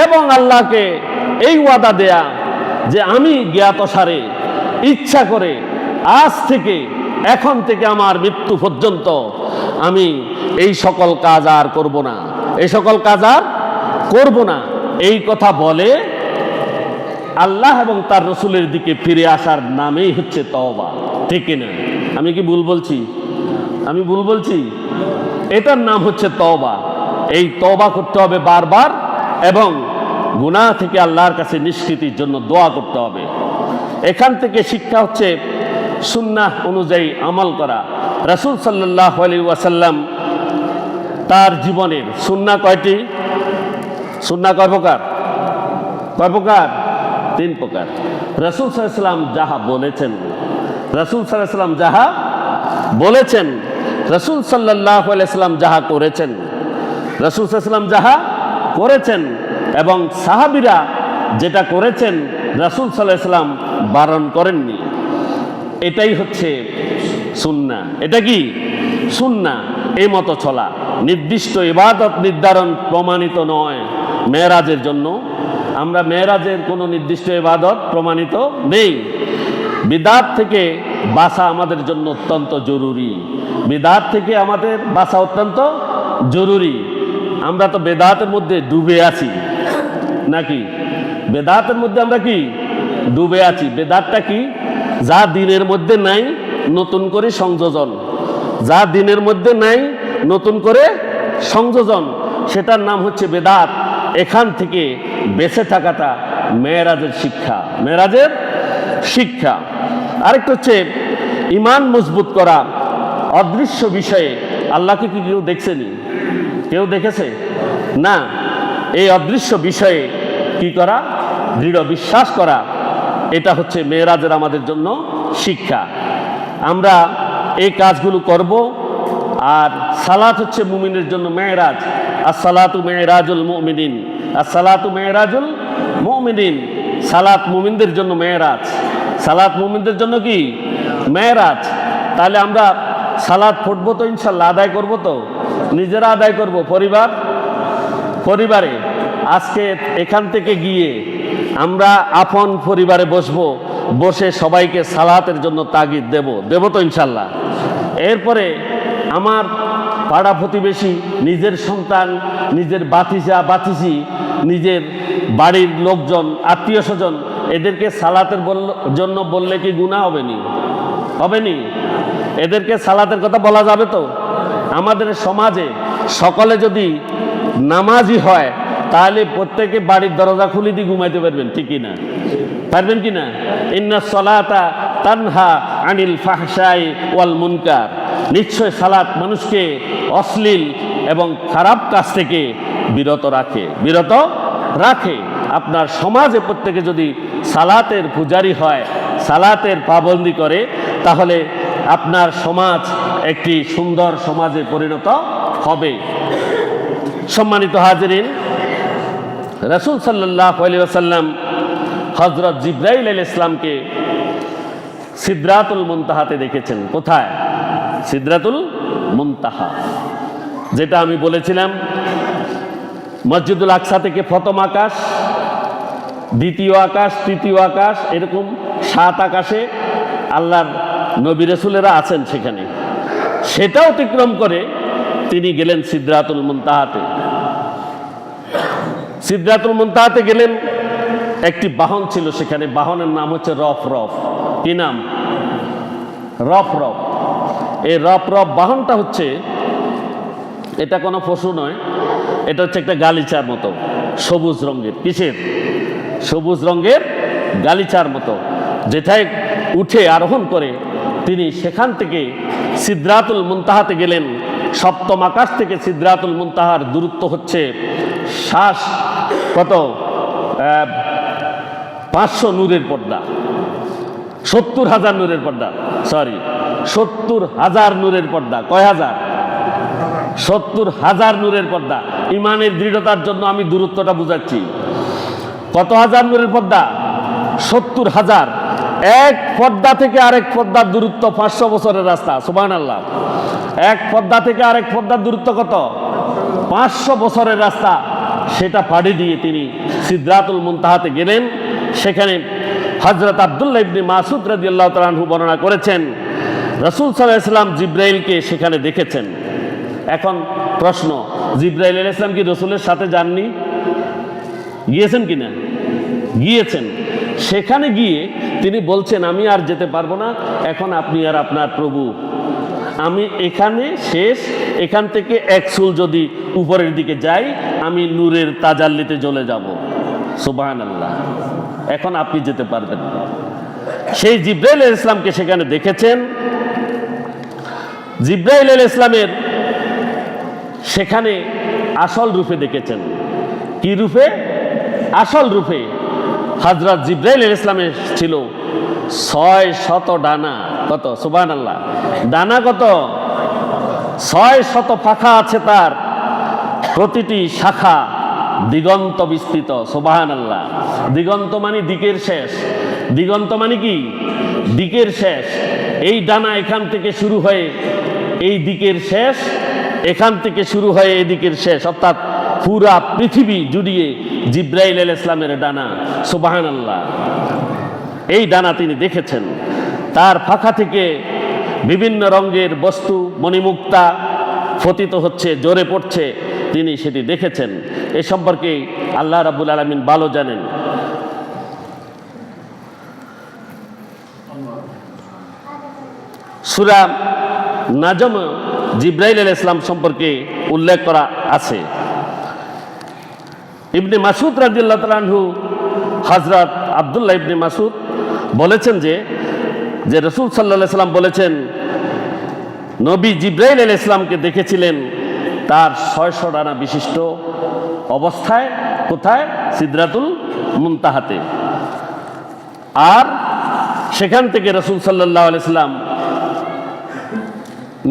এবং আল্লাহকে এই ওয়াদা দেয়া যে আমি জ্ঞাতসারে ইচ্ছা করে আজ থেকে, এখন থেকে আমার মৃত্যু পর্যন্ত আমি এই সকল কাজ আর করব না, এই সকল কাজ আর করব না। এই কথা বলে আল্লাহ এবং তার রসুলের দিকে ফিরে আসার নামেই হচ্ছে তওবা, ঠিক না? আমি কি ভুল বলছি? আমি ভুল বলছি? এটার নাম হচ্ছে তওবা। এই তওবা করতে হবে বারবার এবং গুনাহ থেকে আল্লাহর কাছে নিষ্কৃতির জন্য দোয়া করতে হবে। এখান থেকে শিক্ষা হচ্ছে সুন্নাহ অনুযায়ী আমল করা। রাসূল সাল্লাল্লাহু আলাইহি ওয়াসাল্লাম তার জীবনের সুন্নাহ কয়টি? সুন্নাহ কয় প্রকার? কয় প্রকার? 3 প্রকার। রাসূল সাল্লাল্লাহু আলাইহি ওয়াসাল্লাম যাহা বলেছেন, রাসূল সাল্লাল্লাহু আলাইহি ওয়াসাল্লাম যাহা বলেছেন, রাসূল সাল্লাল্লাহু আলাইহি ওয়াসাল্লাম যাহা করেছেন, রাসূল সাল্লাল্লাহু আলাইহি ওয়াসাল্লাম যাহা করেছেন এবং সাহাবীরা যেটা করেছেন রাসূল সাল্লাল্লাহু আলাইহি ওয়াসাল্লাম বারণ করেননি, এটাই হচ্ছে সুন্নাহ। এটা কি সুন্নাহ? এই মতো চলা। নির্দিষ্ট ইবাদত নির্ধারণ প্রমাণিত নয় মেরাজের জন্য। আমরা মেরাজের কোনো নির্দিষ্ট ইবাদত প্রমাণিত নেই। বিদআত থেকে বাঁচা আমাদের জন্য অত্যন্ত জরুরি। বিদআত থেকে আমাদের বাঁচা অত্যন্ত জরুরি। আমরা তো বেদাতের মধ্যে ডুবে আছি নাকি? বেদাতের মধ্যে আমরা কি ডুবে আছি? বেদাতটা কি? যা দিনের মধ্যে নাই নতুন করে সংযোজন, যা দিনের মধ্যে নাই নতুন করে সংযোজন, সেটার নাম হচ্ছে বেদাত। এখান থেকে বেঁচে থাকাটা মেরাজের শিক্ষা, মেরাজের শিক্ষা। আরেকটা হচ্ছে ইমান মজবুত করা অদৃশ্য বিষয়ে। আল্লাহকে কি কেউ দেখছেনি? কেউ দেখেছে না? এই অদৃশ্য বিষয়ে কি করা? দৃঢ় বিশ্বাস করা। এটা হচ্ছে মেরাজের আমাদের জন্য শিক্ষা। আমরা এই কাজগুলো করব। আর সালাত হচ্ছে মুমিনের জন্য মেরাজ। আসসালাতু মেরাজুল মুমিনিন, আসসালাতু মেরাজুল মুমিনিন। সালাত মুমিনদের জন্য মেরাজ। সালাত মুমিনদের জন্য কি মেরাজ। তাহলে আমরা সালাত পড়বো তো ইনশাল্লাহ, আদায় করব তো, নিজেরা আদায় করব, পরিবারে। আজকে এখান থেকে গিয়ে আমরা আপন পরিবারে বসবো, বসে সবাইকে সালাতের জন্য তাগিদ দেব তো ইনশাল্লাহ। এরপরে আমার পাড়া প্রতিবেশী, নিজের সন্তান, নিজের বাতিজা বাতিজি, নিজের বাড়ির লোকজন, আত্মীয় স্বজন, এদেরকে সালাতের জন্য বললে কি গুনাহ হবেনি? হবেনি? এদেরকে সালাতের কথা বলা যাবে তো? আমাদের সমাজে সকলে যদি নামাজি হয় তাহলে প্রত্যেকে বাড়ির দরজা খুলে দিয়ে ঘুমাইতে পারবেন, ঠিক কিনা? পারবেন কিনা? ইন্নাস সালাতা তানহা আনিল ফাহশাই ওয়াল মুনকার। নিশ্চয় সালাত মানুষকে অশ্লীল এবং খারাপ কাজ থেকে বিরত রাখে। আপনার সমাজে প্রত্যেকে যদি সালাতের পূজারি হয়, সালাতের পাবন্দি করে, তাহলে আপনার সমাজ একটি সুন্দর সমাজে পরিণত হবে। সম্মানিত হাজিরিন, রাসূল সাল্লাল্লাহু আলাইহি ওয়াসাল্লাম হযরত জিবরাইল আলাইহিস সালামকে সিদরাতুল মুনতাহাতে দেখেছেন। কোথায়? সিদরাতুল মুনতাহা, যেটা আমি বলেছিলাম মসজিদুল আকসা থেকে প্রথম আকাশ, দ্বিতীয় আকাশ, তৃতীয় আকাশ, এরকম 7 আকাশে আল্লাহর নবী রাসূলেরা আছেন। সেখানে সেটা অতিক্রম করে তিনি গেলেন সিদরাতুল মুনতাহাতে। সিদরাতুল মুনতাহাতে গেলেন, একটি বাহন ছিল সেখানে, বাহনের নাম হচ্ছে রফরফ। কি নাম? রফরফ। এই রফরফ বাহনটা হচ্ছে, এটা কোনো পশু নয়, এটা হচ্ছে একটা গালিচার মতো, সবুজ রঙের। কিসের? সবুজ রঙের গালিচার মতো, যেটায় উঠে আরোহণ করে তিনি সেখান থেকে সিদরাতুল মুনতাহাতে গেলেন। সপ্তম আকাশ থেকে সিদরাতুল মুনতাহার দূরত্ব হচ্ছে শ্বাস কত 500 নূরের পর্দা, 70,000 নূরের পর্দা, সরি 70,000 নূরের পর্দা। কয় হাজার? 70,000 নূরের পর্দা। ইমানের দৃঢ়তার জন্য আমি দূরত্বটা বুঝাচ্ছি। কত হাজার নূরের পর্দা? 70,000। এক পর্দা থেকে আরেক পর্দার দূরত্ব 500 বছরের রাস্তা। সুবহানাল্লাহ। এক পর্দা থেকে আরেক পর্দার দূরত্ব কত? 500 বছরের রাস্তা। সেটা পাড়ি দিয়ে তিনি সিদরাতুল মুনতাহাতে গেলেন। সেখানে হযরত আব্দুল্লাহ ইবনে মাসউদ রাদিয়াল্লাহু তাআলা আনহু বর্ণনা করেছেন, রাসূল সাল্লাল্লাহু আলাইহি ওয়াসাল্লাম জিবরাইলকে সেখানে দেখেছেন। এখন প্রশ্ন, জিবরাইল আলাইহিস সালাম কি রাসূলের সাথে যাননি? গিয়েছেন কিনা? গিয়েছেন। সেখানে গিয়ে তিনি বলছেন, আমি আর যেতে পারবো না, এখন আপনি আর আপনার প্রভু, আমি এখানে শেষ, এখান থেকে এক চুল যদি উপরের দিকে যাই আমি নূরের তাজাল্লিতে জ্বলে যাব। সুবহানাল্লাহ। এখন আপনি যেতে পারবেন। সেই জিবরাইল আলাইহিস সালামকে সেখানে দেখেছেন। জিবরাইল আলাইহিস সালামের সেখানে আসল রূপে দেখেছেন। কি রূপে? আসল রূপে। হযরত জিবরাইল আলাইহিস সালামের ছিল 600 ডানা। কত? সুবহানাল্লাহ। ডানা কত? 600 পাখা আছে তার, প্রতিটি শাখা দিগন্ত বিস্তৃত। সুবহানাল্লাহ। দিগন্ত মানে দিকের শেষ। দিগন্ত মানে কি? দিকের শেষ। এই ডানা এখান থেকে শুরু হয়ে এই দিকের শেষ, এখান থেকে শুরু হয়ে এই দিকের শেষ, অর্থাৎ পুরা পৃথিবী জুড়িয়ে জিবরাইল আলাইহিস সালামের ডানা। সুবহানাল্লাহ। এই ডানা তিনি দেখেছেন। তার পাখা থেকে বিভিন্ন রঙের বস্তু মণিমুক্তা পতিত হচ্ছে, ঝরে পড়ছে, তিনি সেটি দেখেছেন। এ সম্পর্কে আল্লাহ রাব্বুল আলামিন ভালো জানেন। সূরা নাজম জিবরাইল আলাইহিস সালাম সম্পর্কে উল্লেখ করা আছে। ইবনে মাসউদ রাদিয়াল্লাহু তাআলা আনহু, হযরত আব্দুল্লাহ ইবনে মাসউদ বলেছেন যে রাসূল সাল্লাল্লাহু আলাইহি সাল্লাম বলেছেন, নবী জিবরাইল আলাইহিস সালামকে দেখেছিলেন তার 600 ডানা বিশিষ্ট অবস্থায়। কোথায়? সিদরাতুল মুনতাহাতে। আর সেখান থেকে রাসূল সাল্লাল্লাহু আলাইহি সাল্লাম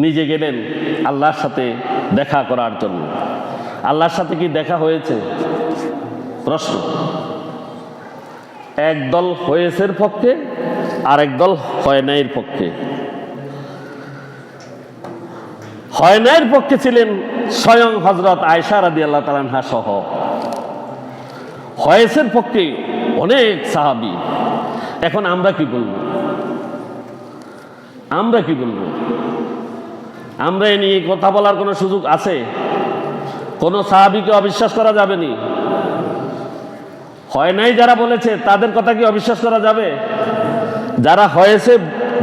নিজে গেলেন আল্লাহর সাথে দেখা করার জন্য। আল্লাহর সাথে কি দেখা হয়েছে? প্রশ্ন। একদল হয়েছের পক্ষে আর একদল হয় নাইয়ের পক্ষে। হয় নাইয়ের পক্ষে ছিলেন স্বয়ং হযরত আয়েশা রাদিয়াল্লাহু তাআলা আনহা সহ। হয়েছের পক্ষে অনেক সাহাবী। এখন আমরা কি বলবো? আমরা কি বলবো? আমরা এ নিয়ে কথা বলার কোনো সুযোগ আছে? কোনো সাহাবীকে অবিশ্বাস করা যাবে না। হয় নাই যারা বলেছে তাদের কথা কি অবিশ্বাস করা যাবে? যারা হয়েছে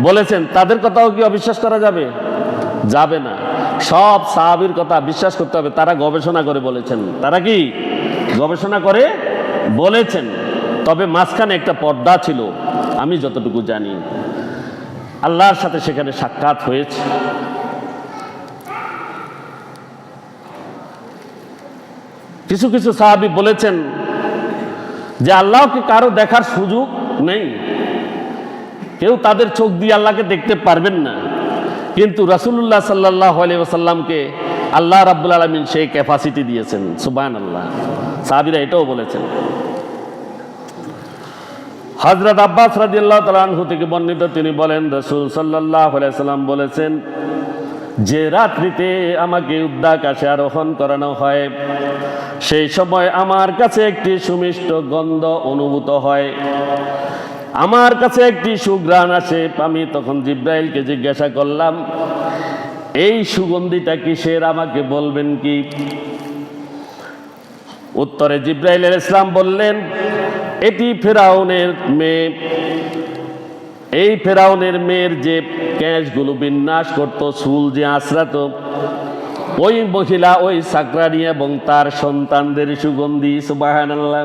বলেছেন তাদের কথাও কি অবিশ্বাস করা যাবে? যাবে না। সব সাহাবীর কথা বিশ্বাস করতে হবে। তারা গবেষণা করে বলেছেন। তারা কি গবেষণা করে বলেছেন? তবে মাঝখানে একটা পর্দা ছিল, আমি যতটুকু জানি। আল্লাহর সাথে সেখানে সাক্ষাৎ হয়েছে। কিছু কিছু সাহাবী বলেছেন যে আল্লাহকে কারো দেখার সুযোগ নেই, কেউ তাদের চোখ দিয়ে আল্লাহকে দেখতে পারবেন না। কিন্তু রাসূলুল্লাহ সাল্লাল্লাহু আলাইহি ওয়াসাল্লামকে আল্লাহ রাব্বুল আলামিন সেই ক্যাপাসিটি দিয়েছেন। সুবহানাল্লাহ। সাহাবীরা এটাও বলেছেন। হযরত আব্বাস রাদিয়াল্লাহু তাআলা আনহু থেকে বর্ণিত, তিনি বলেন রাসূল সাল্লাল্লাহু আলাইহি ওয়াসাল্লাম বলেছেন, যে রাত্রিতে আমাকে উদ্যাকাশে আরোহণ করানো হয় সেই সময় আমার কাছে একটি সুমিষ্ট গন্ধ অনুভূত হয়, আমার কাছে একটি সুঘ্রাণ আসে। আমি তখন জিবরাইলকে জিজ্ঞাসা করলাম, এই সুগন্ধিটা কিসের, আমাকে বলবেন কি? উত্তরে জিবরাইল আলাইহিস সালাম বললেন, এটি ফেরাউনের মেয়ে। এই ফেরাউনের মেয়ের যে কেশগুলো বিন্যাস করত, চুল যে আঁচড়াত, ওই মহিলা, ওই সাকরানি এবং তার সন্তানদের সুগন্ধি। সুবহানাল্লাহ।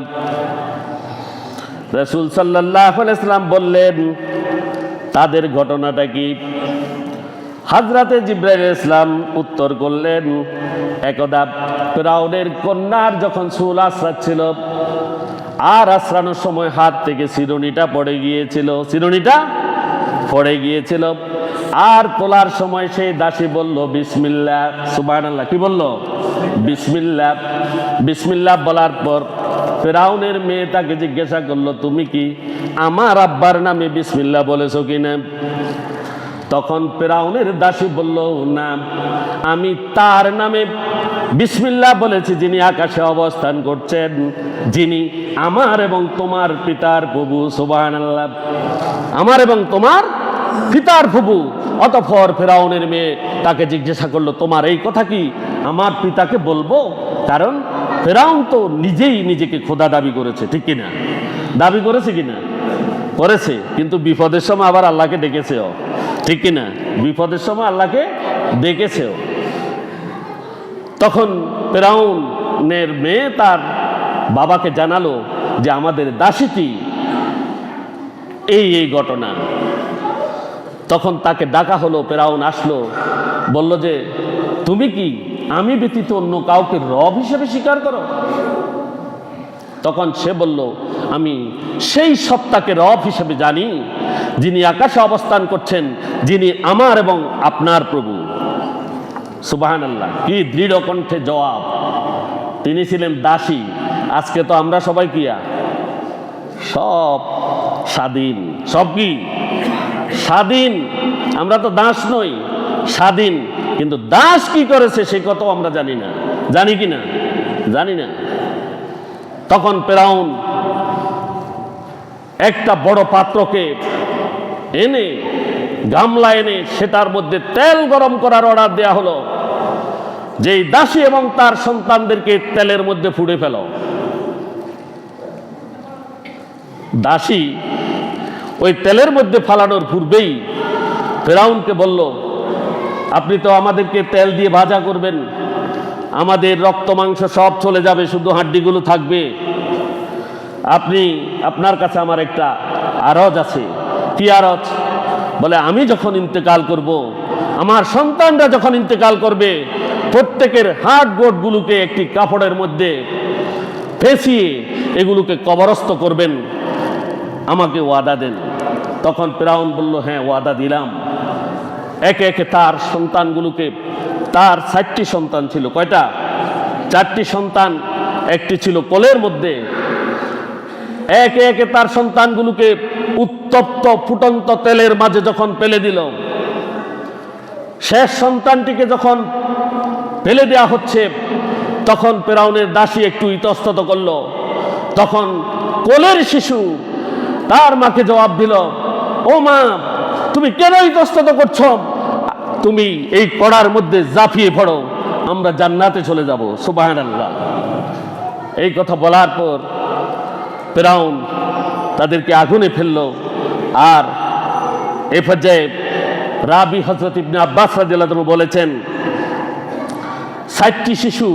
রাসূল সাল্লাল্লাহু আলাইহি ওয়াসাল্লাম বললেন, তাদের ঘটনাটা কি? হযরতে জিবরাইল আলাইহিস সালাম উত্তর করলেন, একদা ফিরআউনের কন্যার যখন চুল আঁচড়াচ্ছিল, আর আঁচড়ানোর সময় হাত থেকে চিরুনিটা পড়ে গিয়েছিল, আর তোলার সময় সেই দাসী বলল বিসমিল্লাহ। সুবহানাল্লাহ। কি বলল? বিসমিল্লাহ। বিসমিল্লাহ বলার পর ফিরআউনের মেয়ে তাকে জিজ্ঞাসা করলো, তুমি কি আমার আব্বার নামে বিসমিল্লাহ বলেছো কিনা? তখন ফিরআউনের দাসী বলল, না, আমি তার নামে বিসমিল্লাহ বলেছি যিনি আকাশে অবস্থান করছেন, যিনি আমার এবং তোমার পিতার প্রভু। সুবহানাল্লাহ। আমার এবং তোমার পিতার প্রভু। অতঃপর ফিরআউনের মেয়ে তাকে জিজ্ঞাসা করলো, তোমার এই কথা কি আমার পিতাকে বলবো? কারণ ফিরআউন তো নিজেই নিজেকে খোদা দাবি করেছে, ঠিক কিনা? দাবি করেছে কিনা? করেছে। কিন্তু বিপদের সময় আবার আল্লাহকে ডেকেছেও, ঠিক কিনা? বিপদের সময় আল্লাহকে ডেকেছেও। তখন ফিরআউনের মেয়ে তার বাবাকে জানালো যে আমাদের দাসীটি এই ঘটনা। তখন তাকে ডাকা হলো, ফিরআউন আসলো, বলল যে তুমি কি আমি ব্যতীত অন্য কাউকে রব হিসেবে স্বীকার করো? তখন সে বলল, আমি সেই সত্তাকে রব হিসেবে জানি যিনি আকাশে অবস্থান করছেন, যিনি আমার এবং আপনার প্রভু। সুবহানাল্লাহ। কি দৃঢ় কণ্ঠে জবাব! তিনি ছিলেন দাসী। আজকে তো আমরা সবাই কিয়া সব স্বাধীন। সব কি স্বাধীন? আমরা তো দাস নই, স্বাধীন। কিন্তু দাস কি করেছে সে কথাও আমরা জানি না। জানি কি না? জানি না। তখন ফিরআউন একটা বড় পাত্রকে এনে, গামলা এনে, সেটার মধ্যে তেল গরম করার অর্ডার দেয়া হলো, যেই দাসী এবং তার সন্তানদেরকে তেলের মধ্যে ফুড়ে ফেল। দাসী ওই তেলের মধ্যে ফালানোর পূর্বেই ফিরআউনকে বলল, আপনি তো আমাদেরকে তেল দিয়ে ভাজা করবেন, আমাদের রক্ত মাংস সব চলে যাবে, শুধু হাড্ডিগুলো থাকবে। আপনার কাছে আমার একটা আরজ আছে। কি আরজ? বলে, আমি যখন ইন্তেকাল করব, আমার সন্তানরা যখন ইন্তেকাল করবে, প্রত্যেকের হাড় গোড়গুলোকে একটি কাপড়ের মধ্যে পেঁচিয়ে এগুলোকে কবরস্থ করবেন, আমাকে ওয়াদা দেন। তখন ফিরআউন বলল, হ্যাঁ, ওয়াদা দিলাম। একে একে তার সন্তানগুলোকে, তার 4টি সন্তান ছিল। কয়টা? 4টি সন্তান। একটি ছিল কোলের মধ্যে। একে একে তার সন্তানগুলোকে উত্তপ্ত ফুটন্ত তেলের মাঝে যখন ফেলে দিল, শেষ সন্তানটিকে যখন ফেলে দেয়া হচ্ছে, তখন ফিরআউনের দাসী একটু ইতস্তত করল। তখন কোলের শিশু তার মাকে জবাব দিল, ও মা, তুমি কেন ইতস্তত করছো? তুমি এই কড়ার মধ্যে ঝাঁপিয়ে পড়ো, আমরা জান্নাতে চলে যাব। সুবহানাল্লাহ। এই কথা বলার পর ফিরআউন তাদেরকে আগুনে ফেলল। আর এ পর্যায়ে রাবি হযরত ইবনে আব্বাস রাদিয়াল্লাহু আনহু বলেছেন, 60টি শিশু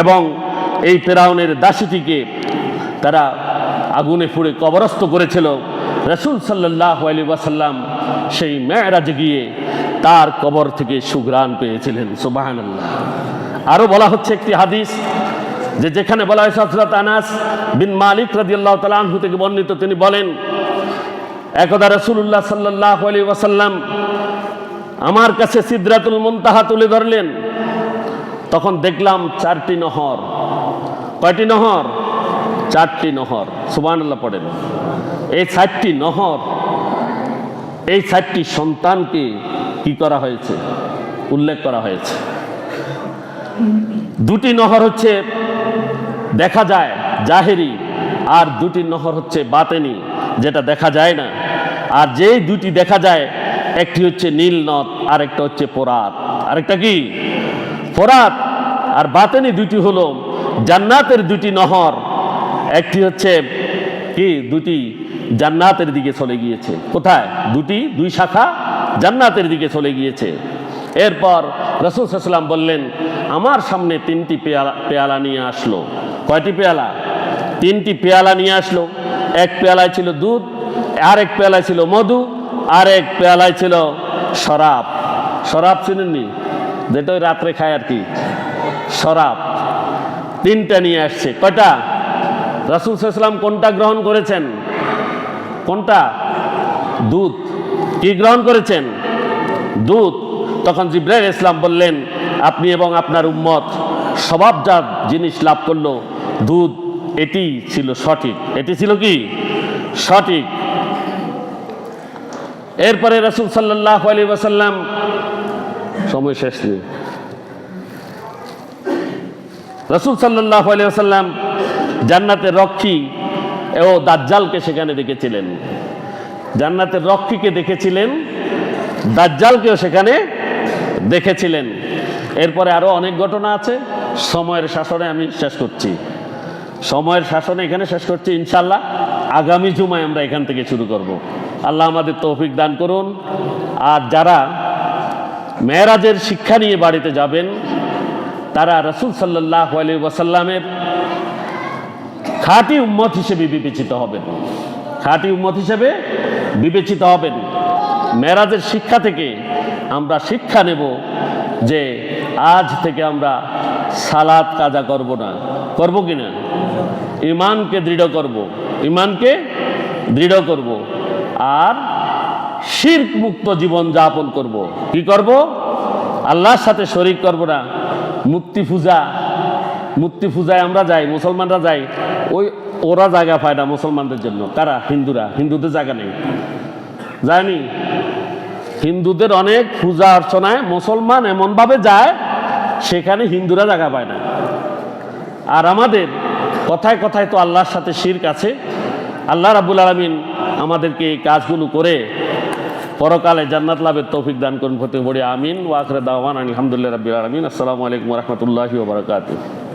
এবং এই ফিরআউনের দাসীটিকে তারা আগুনে পুড়ে কবরস্থ করেছিল। রাসূল সাল্লাল্লাহু আলাইহি ওয়াসাল্লাম সেই মেরাজে গিয়ে তার কবর থেকে সুঘ্রাণ পেয়েছিলেন। সুবহানাল্লাহ। আরো বলা হচ্ছে একটি হাদিস, যেখানে বলা হয়েছে হযরত আনাস বিন মালিক রাদিয়াল্লাহু তাআলা আনহু থেকে বর্ণিত, তিনি বলেন, একদা রাসূলুল্লাহ সাল্লাল্লাহু আলাইহি ওয়াসাল্লাম আমার কাছে সিদরাতুল মুনতাহা তুলে ধরলেন। তখন দেখলাম 4টি নহর। কয়টি নহর? 4টি নহর। সুবহানাল্লাহ পড়েন। এই 4টি নহর, এই 4টি সন্তানকে কি করা হয়েছে? উল্লেখ করা হয়েছে। 2টি নহর হচ্ছে দেখা যায়, জাহেরি, আর 2টি নহর হচ্ছে বাতেনি, যেটা দেখা যায় না। আর যেই 2টি দেখা যায়, একটি হচ্ছে নীল নদ, আর একটা হচ্ছে ফোরাত। আরেকটা কি? ফোরাত। আর বাতেনি 2টি হলো জান্নাতের 2টি নহর। একটি হচ্ছে কি? 2টি জান্নাতের দিকে চলে গিয়েছে। কোথায়? 2 শাখা জান্নাতের দিকে চলে গিয়েছে। এরপর রাসূল সাল্লাল্লাহু আলাইহি ওয়াসাল্লাম বললেন, আমার সামনে 3টি পেয়ালা নিয়ে আসলো। কয়টি পেয়ালা? 3টি পেয়ালা নিয়ে আসলো। এক পেয়ালায় ছিল দুধ, আরেক পেয়ালায় ছিল মধু, আরেক পেয়ালায় ছিল শরাব। শরাব চিনেননি, যেটা ওই রাত্রে খায় আর কি, শরাব। তিনটা নিয়ে আসছে। কয়টা? রাসূল সাল্লাল্লাহু আলাইহি ওয়াসাল্লাম কোনটা গ্রহণ করেছেন? কোনটা? দুধ। কি গ্রহণ করেছেন? দুধ। তখন জিবরাইল আলাইহিস সালাম বললেন, আপনি এবং আপনার উম্মত স্বভাবজাত জিনিস লাভ করলো, দুধ। এটি ছিল সঠিক। এটি ছিল কি? সঠিক। এরপরে রাসূল সাল্লাল্লাহু আলাইহি ওয়াসাল্লাম, সময় শেষ নেই, রাসূল সাল্লাল্লাহু আলাইহি ওয়াসাল্লাম জান্নাতের রক্ষী ও দাজ্জালকে সেখানে দেখেছিলেন। জান্নাতের রক্ষীকে দেখেছিলেন, দাজ্জালকেও সেখানে দেখেছিলেন। এরপরে আরো অনেক ঘটনা আছে, সময়ের শাসনে আমি শেষ করছি। সময়ের শাসনে এখানে শেষ করছি। ইনশাআল্লাহ আগামী জুমায় আমরা এখান থেকে শুরু করব। আল্লাহ আমাদের তৌফিক দান করুন। আর যারা মেরাজের শিক্ষা নিয়ে বাড়িতে যাবেন, তারা রাসূল সাল্লাল্লাহু আলাইহি ওয়াসাল্লামের খাঁটি উম্মত হিসেবে বিবেচিত হবেন। খাঁটি উম্মত হিসেবে বিবেচিত হবেন। মেরাজের শিক্ষা থেকে আমরা শিক্ষা নেব যে আজ থেকে আমরা সালাত কাজা করব না। করব কি না? ইমানকে দৃঢ় করব, ইমানকে দৃঢ় করব। আর শিরক মুক্ত জীবন যাপন করব। কি করব? আল্লাহর সাথে শরীক করব না। মূর্তি পূজায় আমরা যাই, মুসলমানরা যাই, ওরা জায়গা পায় না মুসলমানদের জন্য। কারা? হিন্দুরা। হিন্দুদের জায়গা নেই, জানি। হিন্দুদের অনেক পূজা অর্চনায় মুসলমান এমনভাবে যায়, সেখানে হিন্দুরা জায়গা পায় না। আর আমাদের কথায় কথায় তো আল্লাহর সাথে শিরক আছে। আল্লাহ রাব্বুল আলামিন আমাদেরকে এই কাজগুলো করে পরকালে জান্নাত লাভের তৌফিক দান করুন। ফতে পড়ি আমিন। ওয়া আখিরু দাওয়ানা আলহামদুলিল্লাহি রাব্বিল আলামিন। আসসালামু আলাইকুম ওয়া রাহমাতুল্লাহি ওয়া বারাকাতুহু।